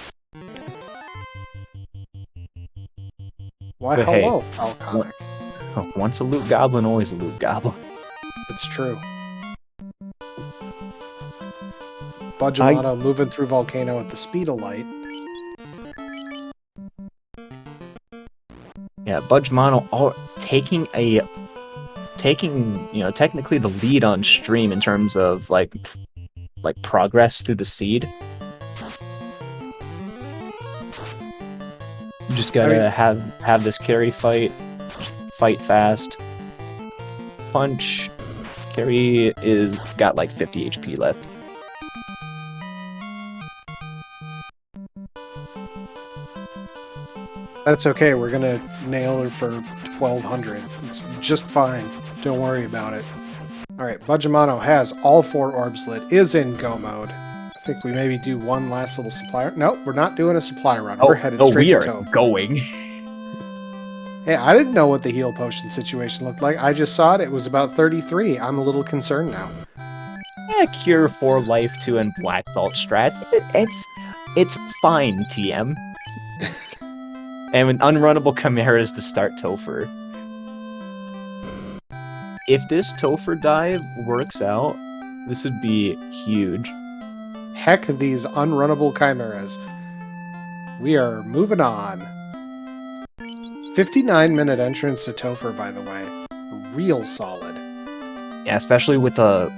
Why, but hello, hey, Falconic. Once a loot goblin, always a loot goblin. It's true. Budgemano moving through Volcano at the speed of light. Yeah, Budgemano taking you know, technically the lead on stream in terms of like progress through the seed. You just gotta have this carry fight fast. Punch. Carry is got like 50 HP left. That's okay, we're gonna nail her for 1200. It's just fine. Don't worry about it. Alright, Budgemano has all 4 orbs lit, is in go mode. I think we maybe do one last little supply run. Nope, we're not doing a supply run. We're headed straight to Topher. Going. Hey, I didn't know what the heal potion situation looked like. I just saw it. It was about 33. I'm a little concerned now. Yeah, Cure 4 Life 2 and Black Belt strats. It's fine, TM. And with unrunnable chimeras to start Topher. If this Topher dive works out, this would be huge. Heck, these unrunnable chimeras. We are moving on. 59-minute entrance to Topher, by the way. Real solid. Yeah, especially with a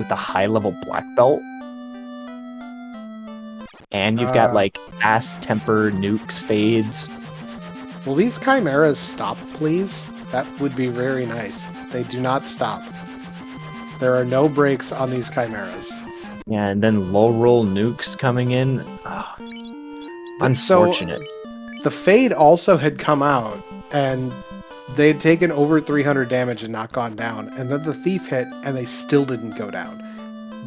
high-level black belt. And you've got, like, fast temper, nukes, fades. Will these chimeras stop, please? That would be very nice. They do not stop. There are no brakes on these chimeras. Yeah, and then low-roll nukes coming in. Oh, unfortunate. So, the fade also had come out, and they had taken over 300 damage and not gone down. And then the thief hit, and they still didn't go down.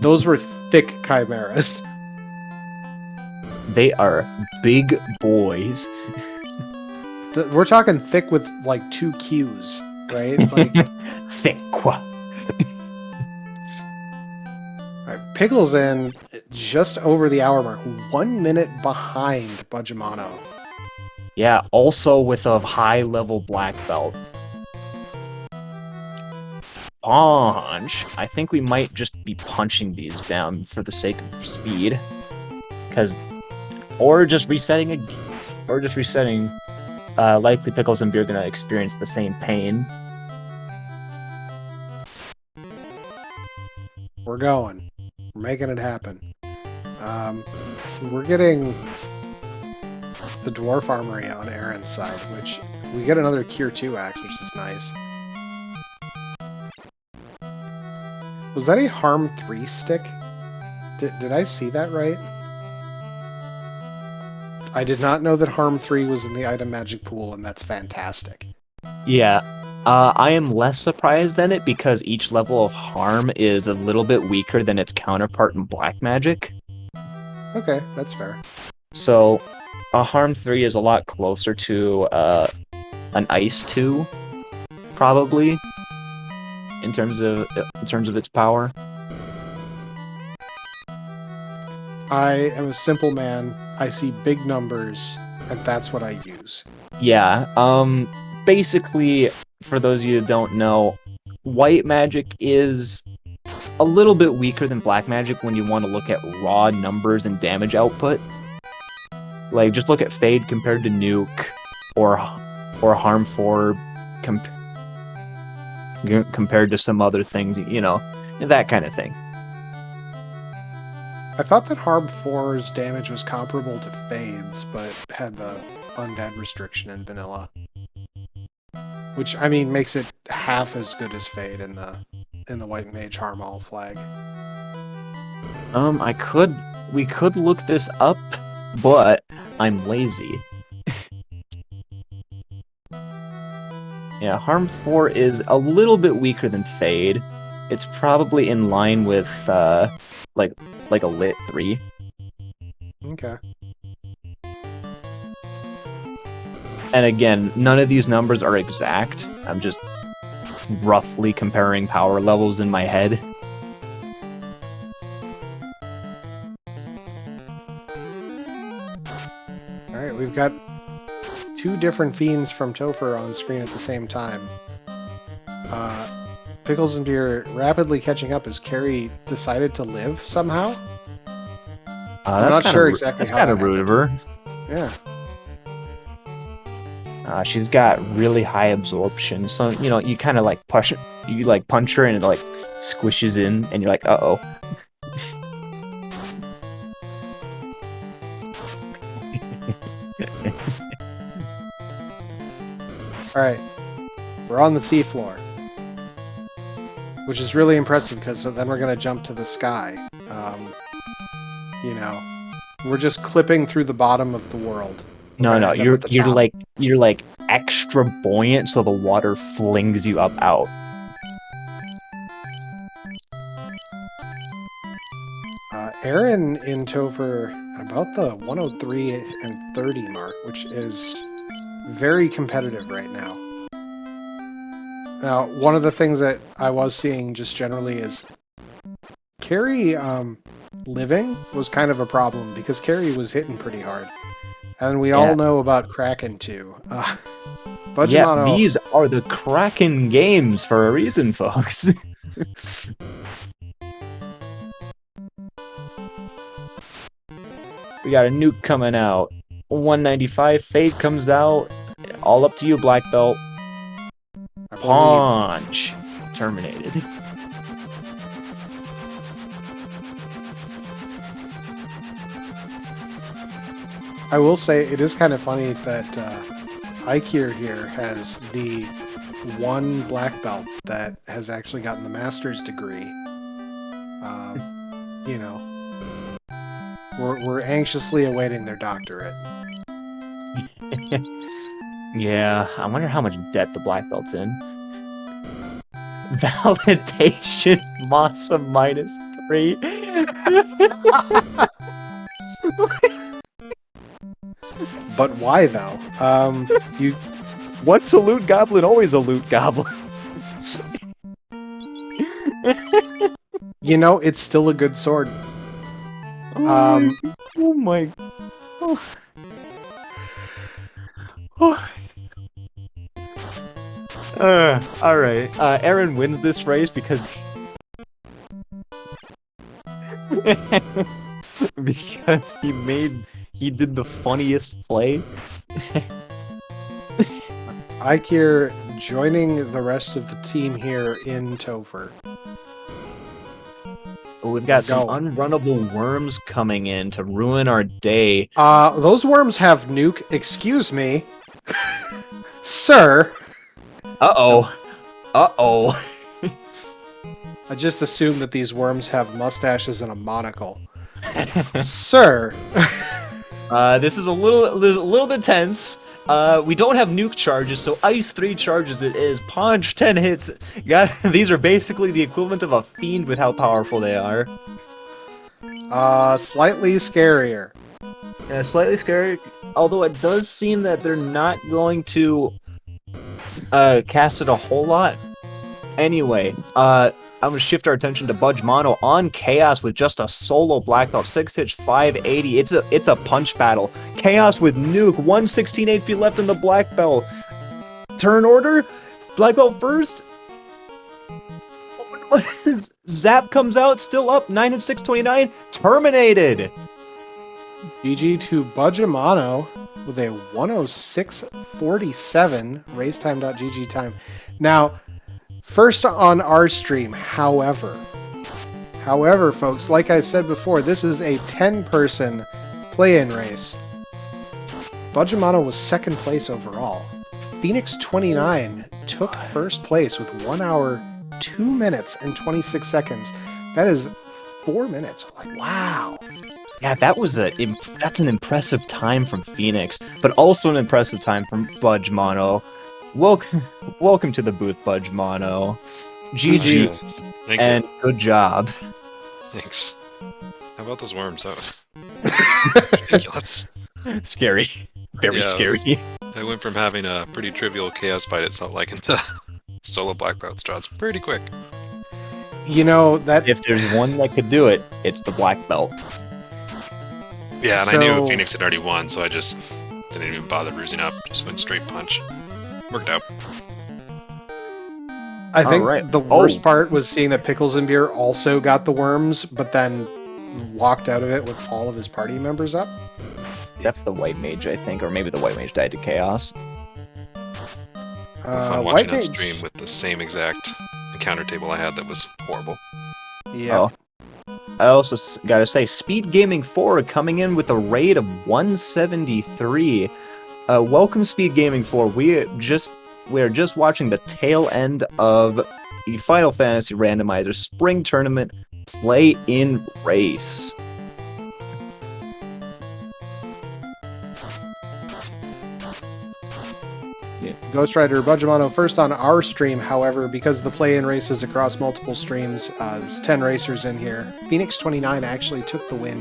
Those were thick chimeras. They are big boys. We're talking thick with, like, 2 Qs, right? Like, thick. Alright, Pickles in just over the hour mark. 1 minute behind Budgemano. Yeah, also with a high-level black belt. Punch. I think we might just be punching these down for the sake of speed. Or just resetting. Likely Pickles and Beer gonna experience the same pain. We're going. We're making it happen. We're getting the Dwarf Armory on Aaron's side, which we get another Cure 2 axe, which is nice. Was that a Harm 3 stick? Did I see that right? I did not know that Harm 3 was in the item magic pool, and that's fantastic. Yeah, I am less surprised than it because each level of harm is a little bit weaker than its counterpart in black magic. Okay, that's fair. So, a harm 3 is a lot closer to an ice 2, probably, in terms of its power. I am a simple man. I see big numbers, and that's what I use. Yeah, basically, for those of you who don't know, white magic is a little bit weaker than black magic when you want to look at raw numbers and damage output. Like, just look at Fade compared to Nuke, or Harm 4 compared to some other things, you know, that kind of thing. I thought that Harm 4's damage was comparable to Fade's, but had the undead restriction in vanilla. Which, I mean, makes it half as good as Fade in the White Mage Harm All flag. We could look this up, but I'm lazy. Yeah, Harm 4 is a little bit weaker than Fade. It's probably in line with, like a Lit 3. Okay. And again, none of these numbers are exact. I'm just roughly comparing power levels in my head. Alright, we've got 2 different Fiends from Topher on screen at the same time. Pickles and Beer rapidly catching up as Carrie decided to live somehow. I'm not sure exactly how that's kind of rude of her. Yeah. She's got really high absorption, so you know you kind of like punch her and it like squishes in, and you're like, uh-oh. All right, we're on the seafloor, which is really impressive because then we're gonna jump to the sky. You know, we're just clipping through the bottom of the world. No, you're like extra buoyant, so the water flings you up out. Aaron in Topher at about the 103 and 30 mark, which is very competitive right now. Now, one of the things that I was seeing just generally is Carrie living was kind of a problem because Carrie was hitting pretty hard. And we all know about Kraken too. Yeah, these are the Kraken games for a reason, folks. We got a nuke coming out. 195, Fade comes out. All up to you, Black Belt. Punch. Terminated. I will say it is kind of funny that Ikir here has the one black belt that has actually gotten the master's degree. You know, we're anxiously awaiting their doctorate. Yeah, I wonder how much debt the black belt's in. Validation Masa -3. But why though? You Once a loot goblin, always a loot goblin. You know, it's still a good sword. Oh my. Oh. All right. Aaron wins this race because because he did the funniest play. Ikir joining the rest of the team here in Topher. We've got some unrunnable worms coming in to ruin our day. Those worms have nuke. Excuse me. Sir. Uh-oh. Uh-oh. I just assumed that these worms have mustaches and a monocle. Sir. This is a little bit tense. We don't have nuke charges, so ice 3 charges it is. Punch 10 hits. These are basically the equivalent of a fiend with how powerful they are. Slightly scarier. Yeah, slightly scary. Although it does seem that they're not going to cast it a whole lot. Anyway, I'm gonna shift our attention to Budge Mono on Chaos with just a solo black belt, 6 hits, 580. It's a punch battle. Chaos with nuke, 116 HP left in the black belt. Turn order, black belt first. Zap comes out, still up, 9 and 629, terminated. GG to Budgemano with a 106.47 racetime.gg time. Now, first on our stream, however, folks, like I said before, this is a 10-person play-in race. Budgemano was second place overall. Phoenix 29 took first place with 1 hour, 2 minutes, and 26 seconds. That is 4 minutes. Like, wow. Yeah, that's an impressive time from Phoenix, but also an impressive time from Budgemano. Welcome to the booth, Budgemano. GG, Thank and you. good job. Thanks. How about those worms? That was ridiculous. Scary. Very Yeah, scary. I went from having a pretty trivial chaos fight, it felt like, into solo black belt strats pretty quick. You know, that... If there's one that could do it, it's the black belt. Yeah, and I So- knew Phoenix had already won, so I just didn't even bother bruising up. Just went straight punch. Worked out. I think Alright. the worst part was seeing that Pickles and Beer also got the worms, but then walked out of it with all of his party members up. That's the white mage, I think, or maybe the white mage died to chaos. Fun White watching on Mage- stream with the same exact encounter table I had that was horrible. Yeah. Oh. I also gotta say, Speed Gaming 4 coming in with a rate of 173. Welcome, Speed Gaming 4. We're just watching the tail end of the Final Fantasy Randomizer Spring Tournament play-in race. Ghost Rider Budgemano first on our stream, however, because the play-in races across multiple streams, there's 10 racers in here. Phoenix 29 actually took the win,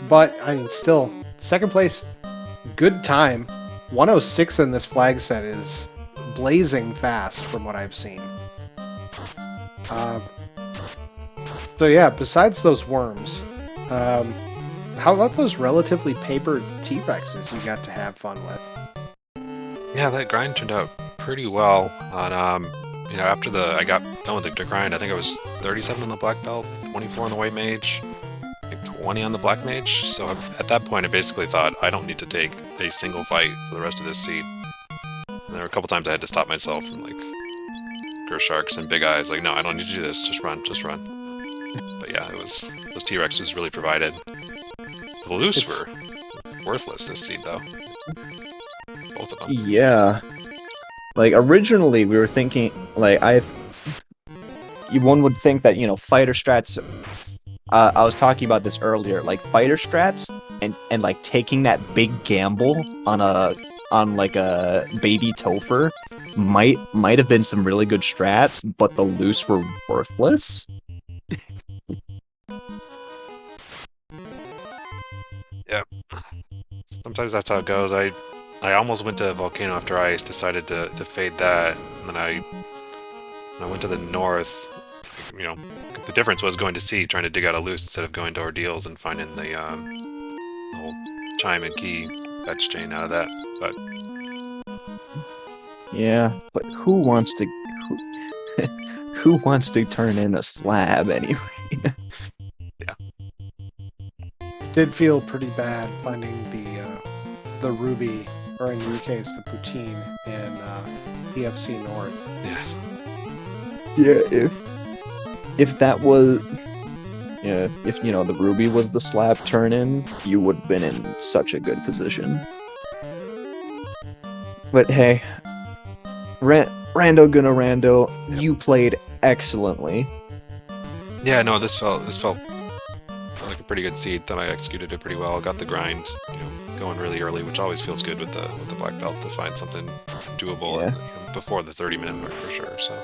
but I mean, still, second place, good time. 106 in this flag set is blazing fast from what I've seen. So yeah, besides those worms, how about those relatively papered T-Rexes you got to have fun with? Yeah, that grind turned out pretty well. On after I got done with the grind, I think I was 37 on the black belt, 24 on the white mage, I think 20 on the black mage. So at that point, I basically thought I don't need to take a single fight for the rest of this seed. And there were a couple times I had to stop myself from like Gurr Sharks and Big Eyes, like, no, I don't need to do this. Just run, just run. But yeah, those T-Rexes really provided. The loose were worthless this seed though. Both of them. Yeah. Like, originally we were thinking, like, one would think that, fighter strats, I was talking about this earlier, like, fighter strats and like, taking that big gamble on like a baby Topher might have been some really good strats, but the loose were worthless. Yeah. Sometimes that's how it goes. I almost went to Volcano After Ice, decided to fade that, and then I went to the north. The difference was going to sea, trying to dig out a loose instead of going to Ordeals and finding the whole chime and key fetch chain out of that. But Yeah, but who wants to turn in a slab anyway? Did feel pretty bad finding the ruby, or in your case, the poutine in PFC North. yeah, Yeah, if that was, if the ruby was the slab turn in, you would have been in such a good position. But hey, Rando gonna Rando, Yep. you played excellently. yeah. No, this felt like a pretty good seed. Thought I executed it pretty well. Got the grind, going really early, which always feels good with the black belt to find something doable Yeah. before the 30-minute mark for sure. So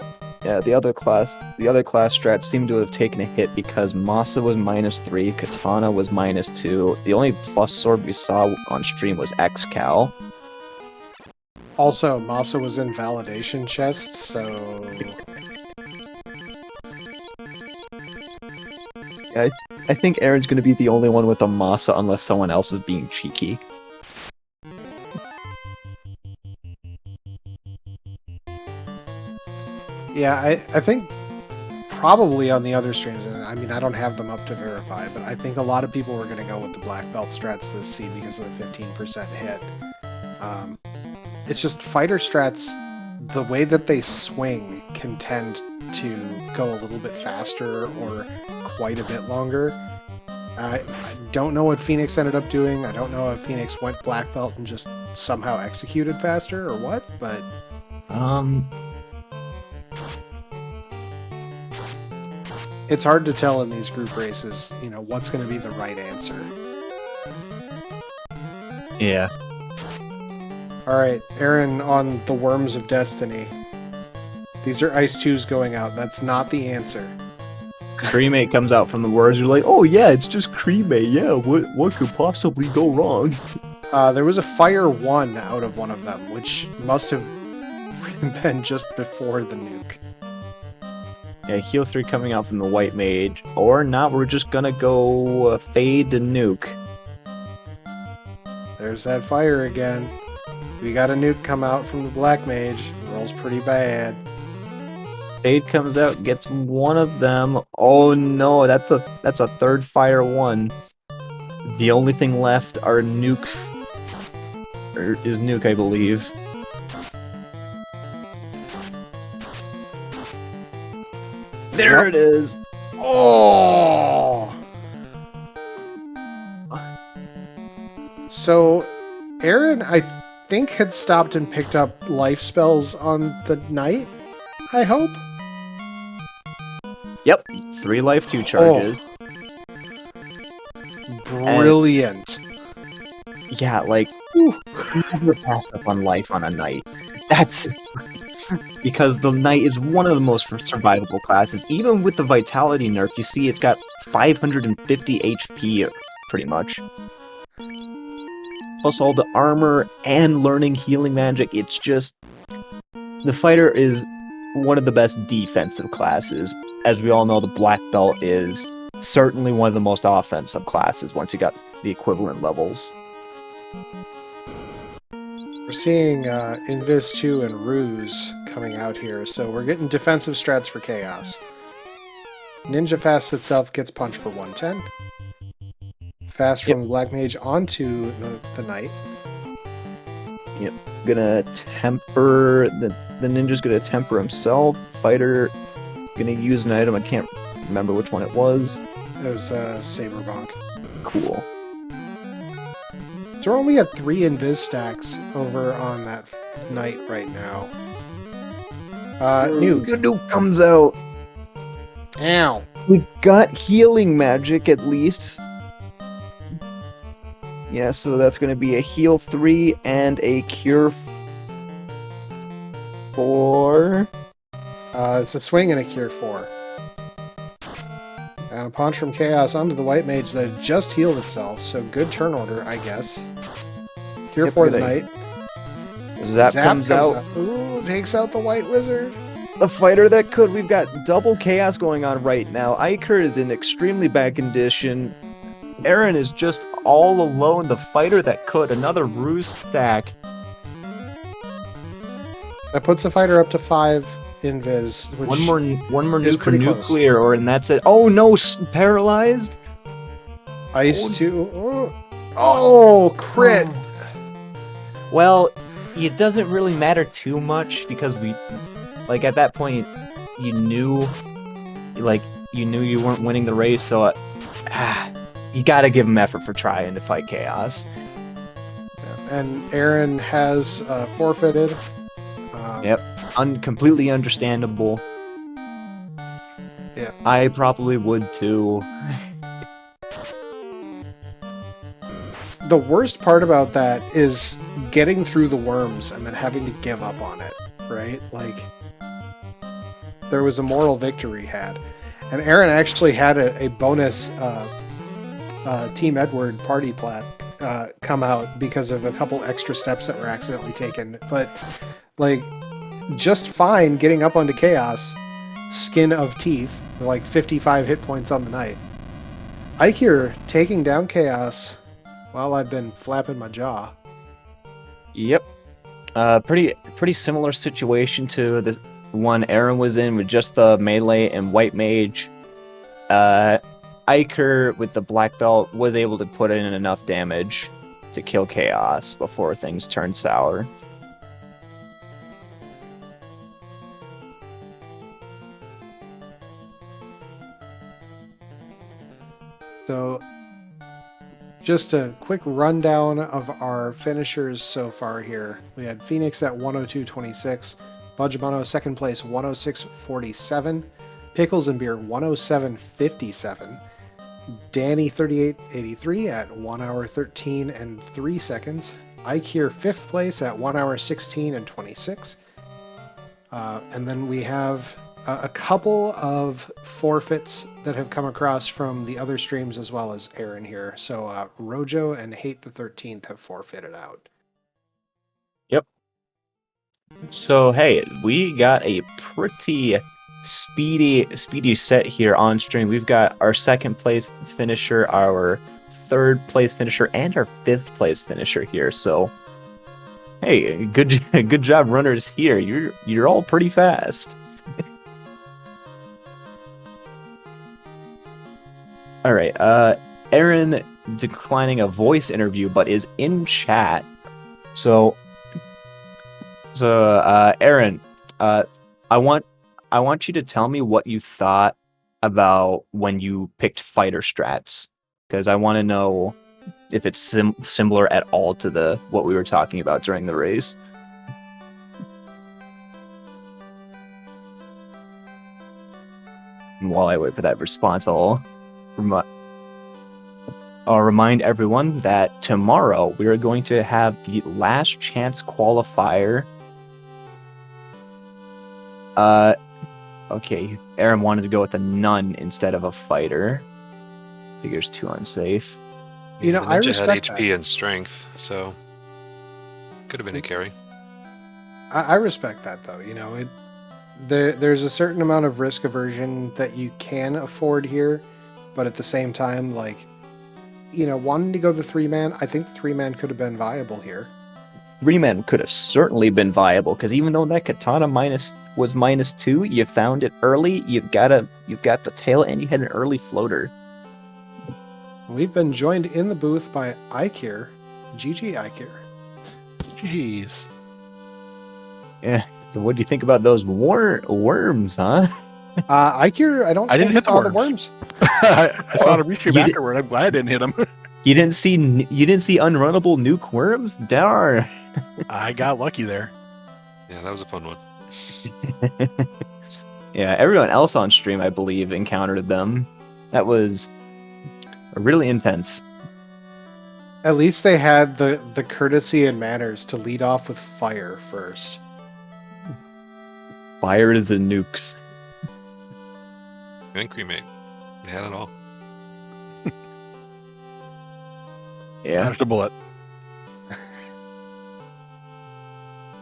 Yeah, the other class strats seem to have taken a hit because Masa was -3, Katana was -2. The only plus sword we saw on stream was X-Cal. Also, Masa was in validation chest, so I think Aaron's gonna be the only one with a Masa unless someone else was being cheeky. yeah, I think probably on the other streams, and I mean, I don't have them up to verify, but I think a lot of people were going to go with the black belt strats this seed because of the 15% hit. It's just fighter strats, the way that they swing can tend to go a little bit faster or quite a bit longer. I don't know what Phoenix ended up doing. I don't know if Phoenix went black belt and just somehow executed faster or what, but it's hard to tell in these group races, you know, what's going to be the right answer. yeah. All right, Aaron on the Worms of Destiny. These are Ice 2s going out. That's not the answer. Cremate comes out from the words. You're like, oh yeah, it's just cremate. Yeah, what could possibly go wrong? There was a Fire 1 out of one of them, which must have been just before the nuke. Yeah, heal 3 coming out from the white mage. Or not, we're just gonna go fade to nuke. There's that fire again. We got a nuke come out from the black mage. Rolls pretty bad. Fade comes out, gets one of them. Oh no, that's a third fire 1. The only thing left are nuke. Is nuke, I believe. There Yep. it is. Oh! So, Aaron, I think, had stopped and picked up life spells on the knight, I hope? Yep, 3 life, 2 charges. Brilliant. Yeah, like, never pass up on life on a knight. That's because the knight is one of the most survivable classes. Even with the vitality nerf, you see it's got 550 HP, pretty much. Plus all the armor and learning healing magic. It's just... the fighter is one of the best defensive classes. As we all know, the black belt is certainly one of the most offensive classes once you got the equivalent levels. We're seeing Invis 2 and Ruse coming out here, so we're getting defensive strats for Chaos. Ninja Fast itself gets punched for 110. Fast from the Black Mage onto the Knight. Yep. Gonna temper... the ninja's gonna temper himself. Fighter gonna use an item. I can't remember which one it was. It was Saber Bonk. Cool. So we're only at 3 Invis stacks over on that Knight right now. Nuke. The nuke comes out. Ow. We've got healing magic at least. Yeah, so that's going to be a heal 3 and a cure 4. It's a swing and a cure 4. And a punch from Chaos onto the White Mage that just healed itself, so good turn order, I guess. Cure 4 the Knight. Zap comes out. Ooh, takes out the White Wizard. The fighter that could. We've got double chaos going on right now. Iker is in extremely bad condition. Aaron is just all alone. The fighter that could. Another ruse stack. That puts the fighter up to 5 invis. Which One more nuke for pretty close. nuclear, and that's it. Oh no, paralyzed. Ice 2. Oh, crit. Well, it doesn't really matter too much because we, like, at that point, you knew you weren't winning the race, so you gotta give him effort for trying to fight chaos. And Aaron has forfeited. Yep, completely understandable. Yeah, I probably would too. The worst part about that is getting through the worms and then having to give up on it, right? Like, there was a moral victory had. And Aaron actually had a bonus Team Edward party plat come out because of a couple extra steps that were accidentally taken. But, like, just fine getting up onto Chaos, skin of teeth, like 55 hit points on the night. Ikir taking down Chaos while I've been flapping my jaw. Yep. Pretty similar situation to one Aaron was in with just the melee and white mage. Iker with the black belt was able to put in enough damage to kill Chaos before things turned sour. So, just a quick rundown of our finishers so far here. We had Phoenix at 102.26, Budgemano second place 106.47, Pickles and Beer 107.57, Danny 38.83 at 1 hour 13 and 3 seconds, Ike here fifth place at 1 hour 16 and 26, and then we have a couple of forfeits that have come across from the other streams as well as Aaron here. So Rojo and Hate the 13th have forfeited out. Yep. So hey, we got a pretty speedy set here on stream. We've got our second place finisher, our third place finisher, and our fifth place finisher here. So hey, good job runners here. You're all pretty fast. All right, Aaron declining a voice interview, but is in chat. So Aaron, I want you to tell me what you thought about when you picked fighter strats, because I want to know if it's similar at all to what we were talking about during the race. And while I wait for that response, I'll remind everyone that tomorrow we are going to have the last chance qualifier. Okay, Aaron wanted to go with a nun instead of a fighter. Figures too unsafe. You know, The I ninja respect had HP that. and strength, so could have been a carry. I respect that though. You know, there's a certain amount of risk aversion that you can afford here, but at the same time, like, you know, wanting to go the 3-man, I think the 3-man could have been viable here. 3-man could have certainly been viable, because even though that katana was -2, you found it early. You've got the tail, and you had an early floater. We've been joined in the booth by Ike here. GG Ike here. Jeez. Yeah. So what do you think about those worms, huh? Ike here, I don't I think didn't hit the saw the worms. worms. I saw the restream You did- afterward. I'm glad I didn't hit him. You didn't see unrunnable nuke worms? Darn. I got lucky there. Yeah, that was a fun one. Yeah, everyone else on stream, I believe, encountered them. That was really intense. At least they had the courtesy and manners to lead off with fire first. Fire is the nukes. And cremate. They had it all. Yeah. Dodged a bullet.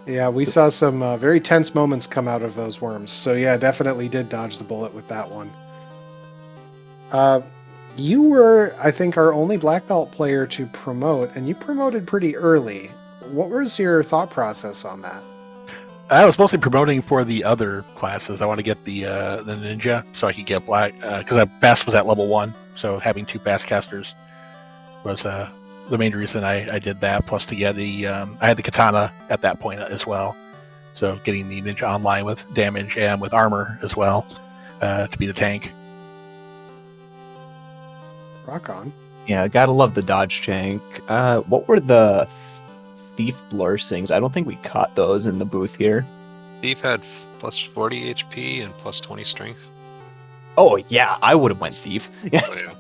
Yeah, we saw some very tense moments come out of those worms. So yeah, definitely did dodge the bullet with that one. You were, I think, our only black belt player to promote, and you promoted pretty early. What was your thought process on that? I was mostly promoting for the other classes. I want to get the ninja so I could get black because fast was at level 1. So having 2 fast casters was the main reason I did that. Plus to get the I had the katana at that point as well. So getting the ninja online with damage and with armor as well to be the tank. Rock on. Yeah, gotta love the dodge tank. What were the thief blurstings? I don't think we caught those in the booth here. Thief had plus 40 HP and plus 20 strength. Oh yeah, I would have went thief. Yeah. So yeah.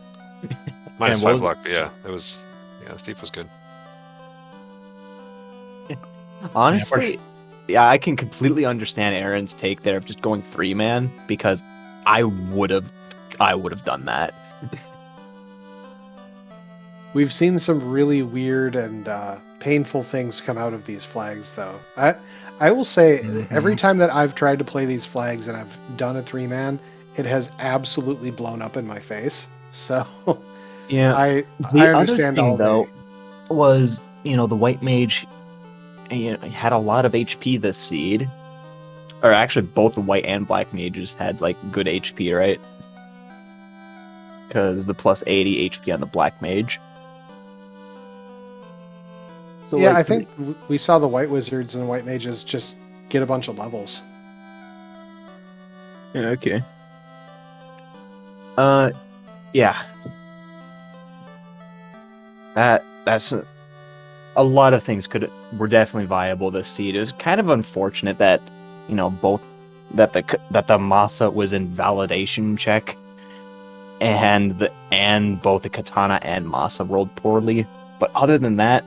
Minus what 5 was- luck, but yeah, it was. Yeah, the thief was good. Honestly, yeah, I can completely understand Aaron's take there of just going 3-man, because I would have done that. We've seen some really weird and painful things come out of these flags, though. I will say, every time that I've tried to play these flags and I've done a 3-man, it has absolutely blown up in my face. So Yeah. I The understand other all thing, though, day. was, the white mage had a lot of HP this seed. or actually both the white and black mages had like good HP, right? Because the plus 80 HP on the black mage. So Yeah, like, I think we saw the white wizards and white mages just get a bunch of levels. Yeah, okay. Yeah. That's a lot of things were definitely viable this seed. It was kind of unfortunate that, you know, both that the Masa was in validation check, and both the Katana and Masa rolled poorly. But other than that,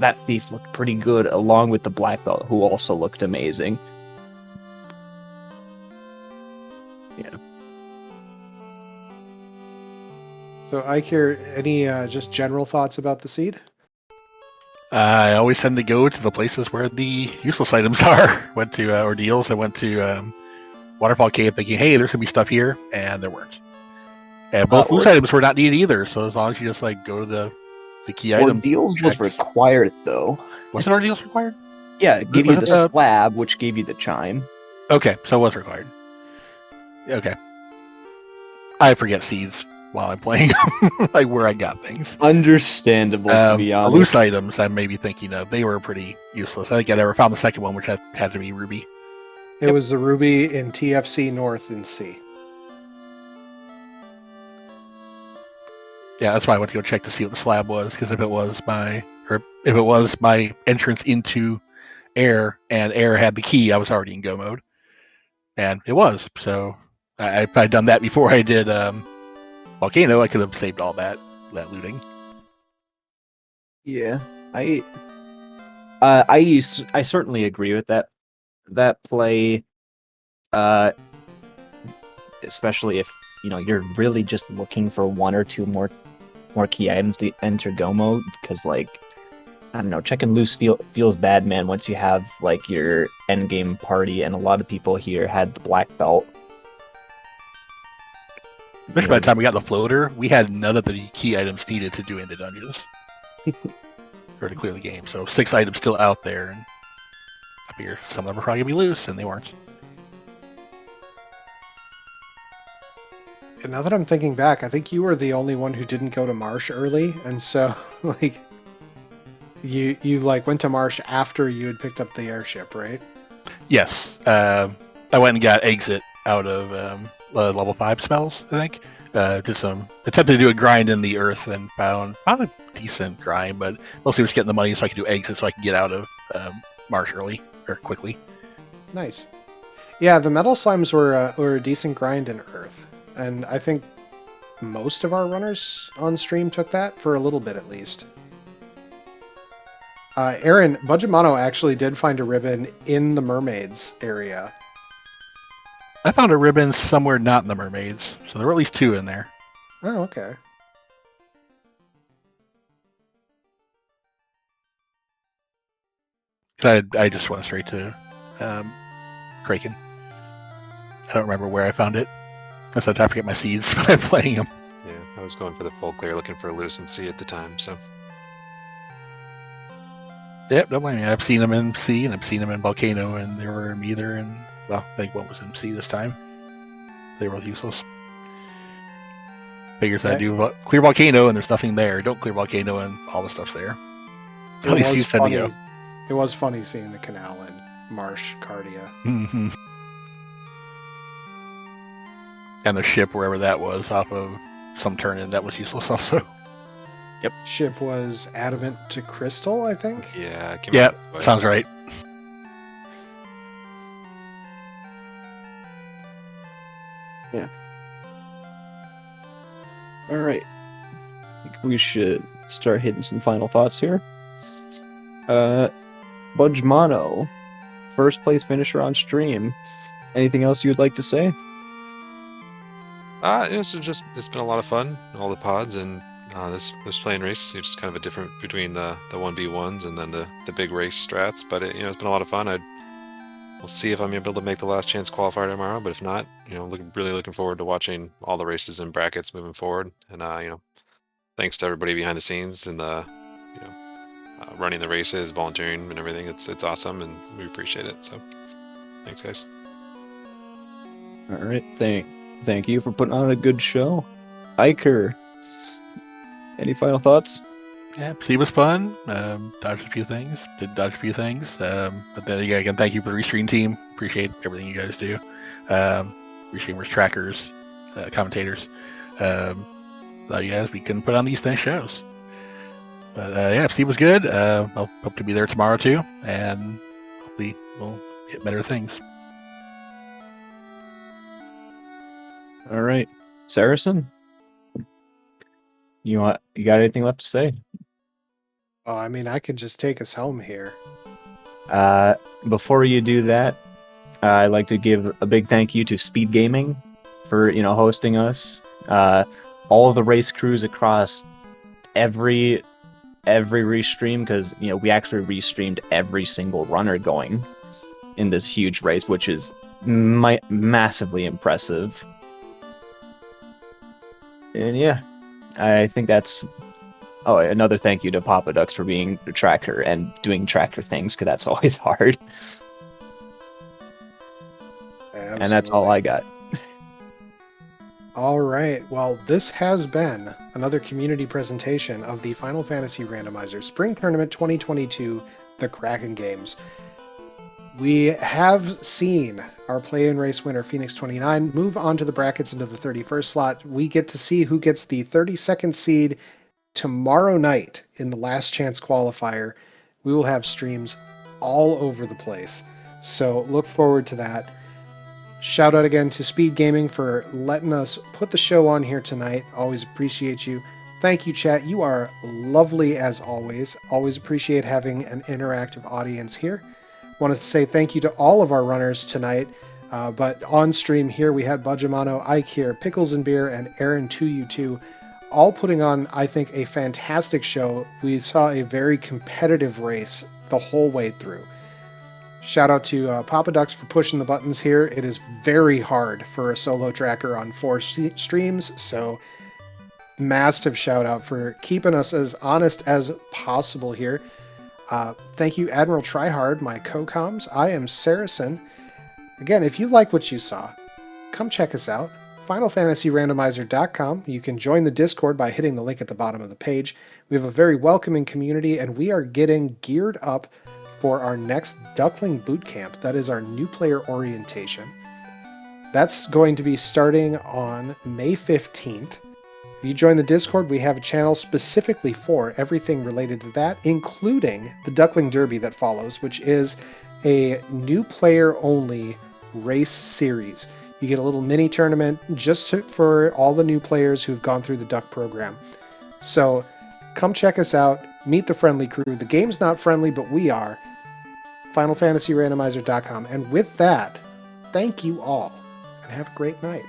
that thief looked pretty good, along with the black belt, who also looked amazing. Yeah. So, Ikir, any just general thoughts about the seed? I always tend to go to the places where the useless items are. Went to Ordeals. I went to Waterfall Cave thinking, hey, there's going to be stuff here, and there weren't. And both loose items were not needed either, so as long as you just like go to the key items. Ordeals was required, though. Wasn't Ordeals required? Yeah, it gave you the slab, which gave you the chime. Okay, so it was required. Okay. I forget seeds while I'm playing, like where I got things. Understandable, to be honest. The loose items I may be thinking of, they were pretty useless. I think I never found the second one, which had to be Ruby. It was the Ruby in TFC North in C. Yeah, that's why I went to go check to see what the slab was, because if it was my entrance into air and air had the key, I was already in go mode, and it was. So if I'd done that before I did Volcano, I could have saved all that looting. Yeah, I certainly agree with that play, especially if you're really just looking for one or two more key items to enter go mode, because like, I don't know, checking loose feels bad, man, once you have like your end game party, and a lot of people here had the black belt. Especially by the time we got the floater, we had none of the key items needed to do in the dungeons or to clear the game. So 6 items still out there, and I figure some of them are probably gonna be loose, and they weren't. And now that I'm thinking back, I think you were the only one who didn't go to Marsh early, and so like you like went to Marsh after you had picked up the airship, right? Yes, I went and got exit out of level 5 spells. I think did some attempted to do a grind in the earth and found a decent grind, but mostly was getting the money so I could do exit so I could get out of Marsh early or quickly. Nice. Yeah, the metal slimes were a decent grind in earth. And I think most of our runners on stream took that for a little bit at least. Aaron, Budget Mono actually did find a ribbon in the mermaids area. I found a ribbon somewhere not in the mermaids, so there were at least 2 in there. Oh, okay. I just went straight to Kraken. I don't remember where I found it. I said I forget my seeds when I'm playing them. Yeah, I was going for the full clear, looking for a loose and C at the time, so. Yep, don't blame me. I've seen them in C and I've seen them in Volcano, and they were in either. And well, I think one was in C this time. They were both useless. Figures I do clear Volcano and there's nothing there. Don't clear Volcano and all the stuff's there. It was funny seeing the canal in Marsh Cardia. Mm-hmm. And the ship, wherever that was, off of some turn-in, that was useless also. Yep. Ship was Adamant to Crystal, I think? Yeah. Sounds right. Yeah. Alright. I think we should start hitting some final thoughts here. Budgemano, first place finisher on stream. Anything else you'd like to say? It's been a lot of fun, all the pods, and this playing race. It's kind of a different between the 1v1s and then the big race strats. But it's been a lot of fun. We'll see if I'm able to make the last chance qualifier tomorrow. But if not, really looking forward to watching all the races and brackets moving forward. And thanks to everybody behind the scenes and the running the races, volunteering, and everything. It's awesome, and we appreciate it. So. Thanks, guys. All right, thank you for putting on a good show. Iker, any final thoughts? Yeah, C was fun. Dodged a few things. Did dodge a few things. But then again, thank you for the restream team. Appreciate everything you guys do. Restreamers, trackers, commentators. Without you guys, we couldn't put on these nice shows. But yeah, C was good. I'll hope to be there tomorrow too, and hopefully we'll hit better things. All right, Saracen, you got anything left to say? Oh, I mean, I could just take us home here. Before you do that, I'd like to give a big thank you to Speed Gaming for hosting us. All of the race crews across every restream, because we actually restreamed every single runner going in this huge race, which is massively impressive. And yeah, I think that's. Oh, another thank you to Papa Ducks for being a tracker and doing tracker things, because that's always hard. Absolutely. And that's all I got. All right. Well, this has been another community presentation of the Final Fantasy Randomizer Spring Tournament 2022, the Kraken Games. We have seen our play-in race winner, Phoenix 29, move on to the brackets into the 31st slot. We get to see who gets the 32nd seed tomorrow night in the last chance qualifier. We will have streams all over the place. So look forward to that. Shout out again to Speed Gaming for letting us put the show on here tonight. Always appreciate you. Thank you, chat. You are lovely as always. Always appreciate having an interactive audience here. Wanted to say thank you to all of our runners tonight. But on stream here, we had Budgemano, Ike here, Pickles and Beer, and Aaron 2U2, all putting on, I think, a fantastic show. We saw a very competitive race the whole way through. Shout out to Papa Ducks for pushing the buttons here. It is very hard for a solo tracker on 4 streams, so massive shout out for keeping us as honest as possible here. Thank you, Admiral Tryhard, my co-coms. I am Saracen. Again, if you like what you saw, come check us out. FinalFantasyRandomizer.com. You can join the Discord by hitting the link at the bottom of the page. We have a very welcoming community, and we are getting geared up for our next Duckling Bootcamp. That is our new player orientation. That's going to be starting on May 15th. If you join the Discord, we have a channel specifically for everything related to that, including the Duckling Derby that follows, which is a new player only race series. You get a little mini tournament just for all the new players who've gone through the Duck program. So come check us out, meet the friendly crew. The game's not friendly, but we are. FinalFantasyRandomizer.com. And with that, thank you all, and have a great night.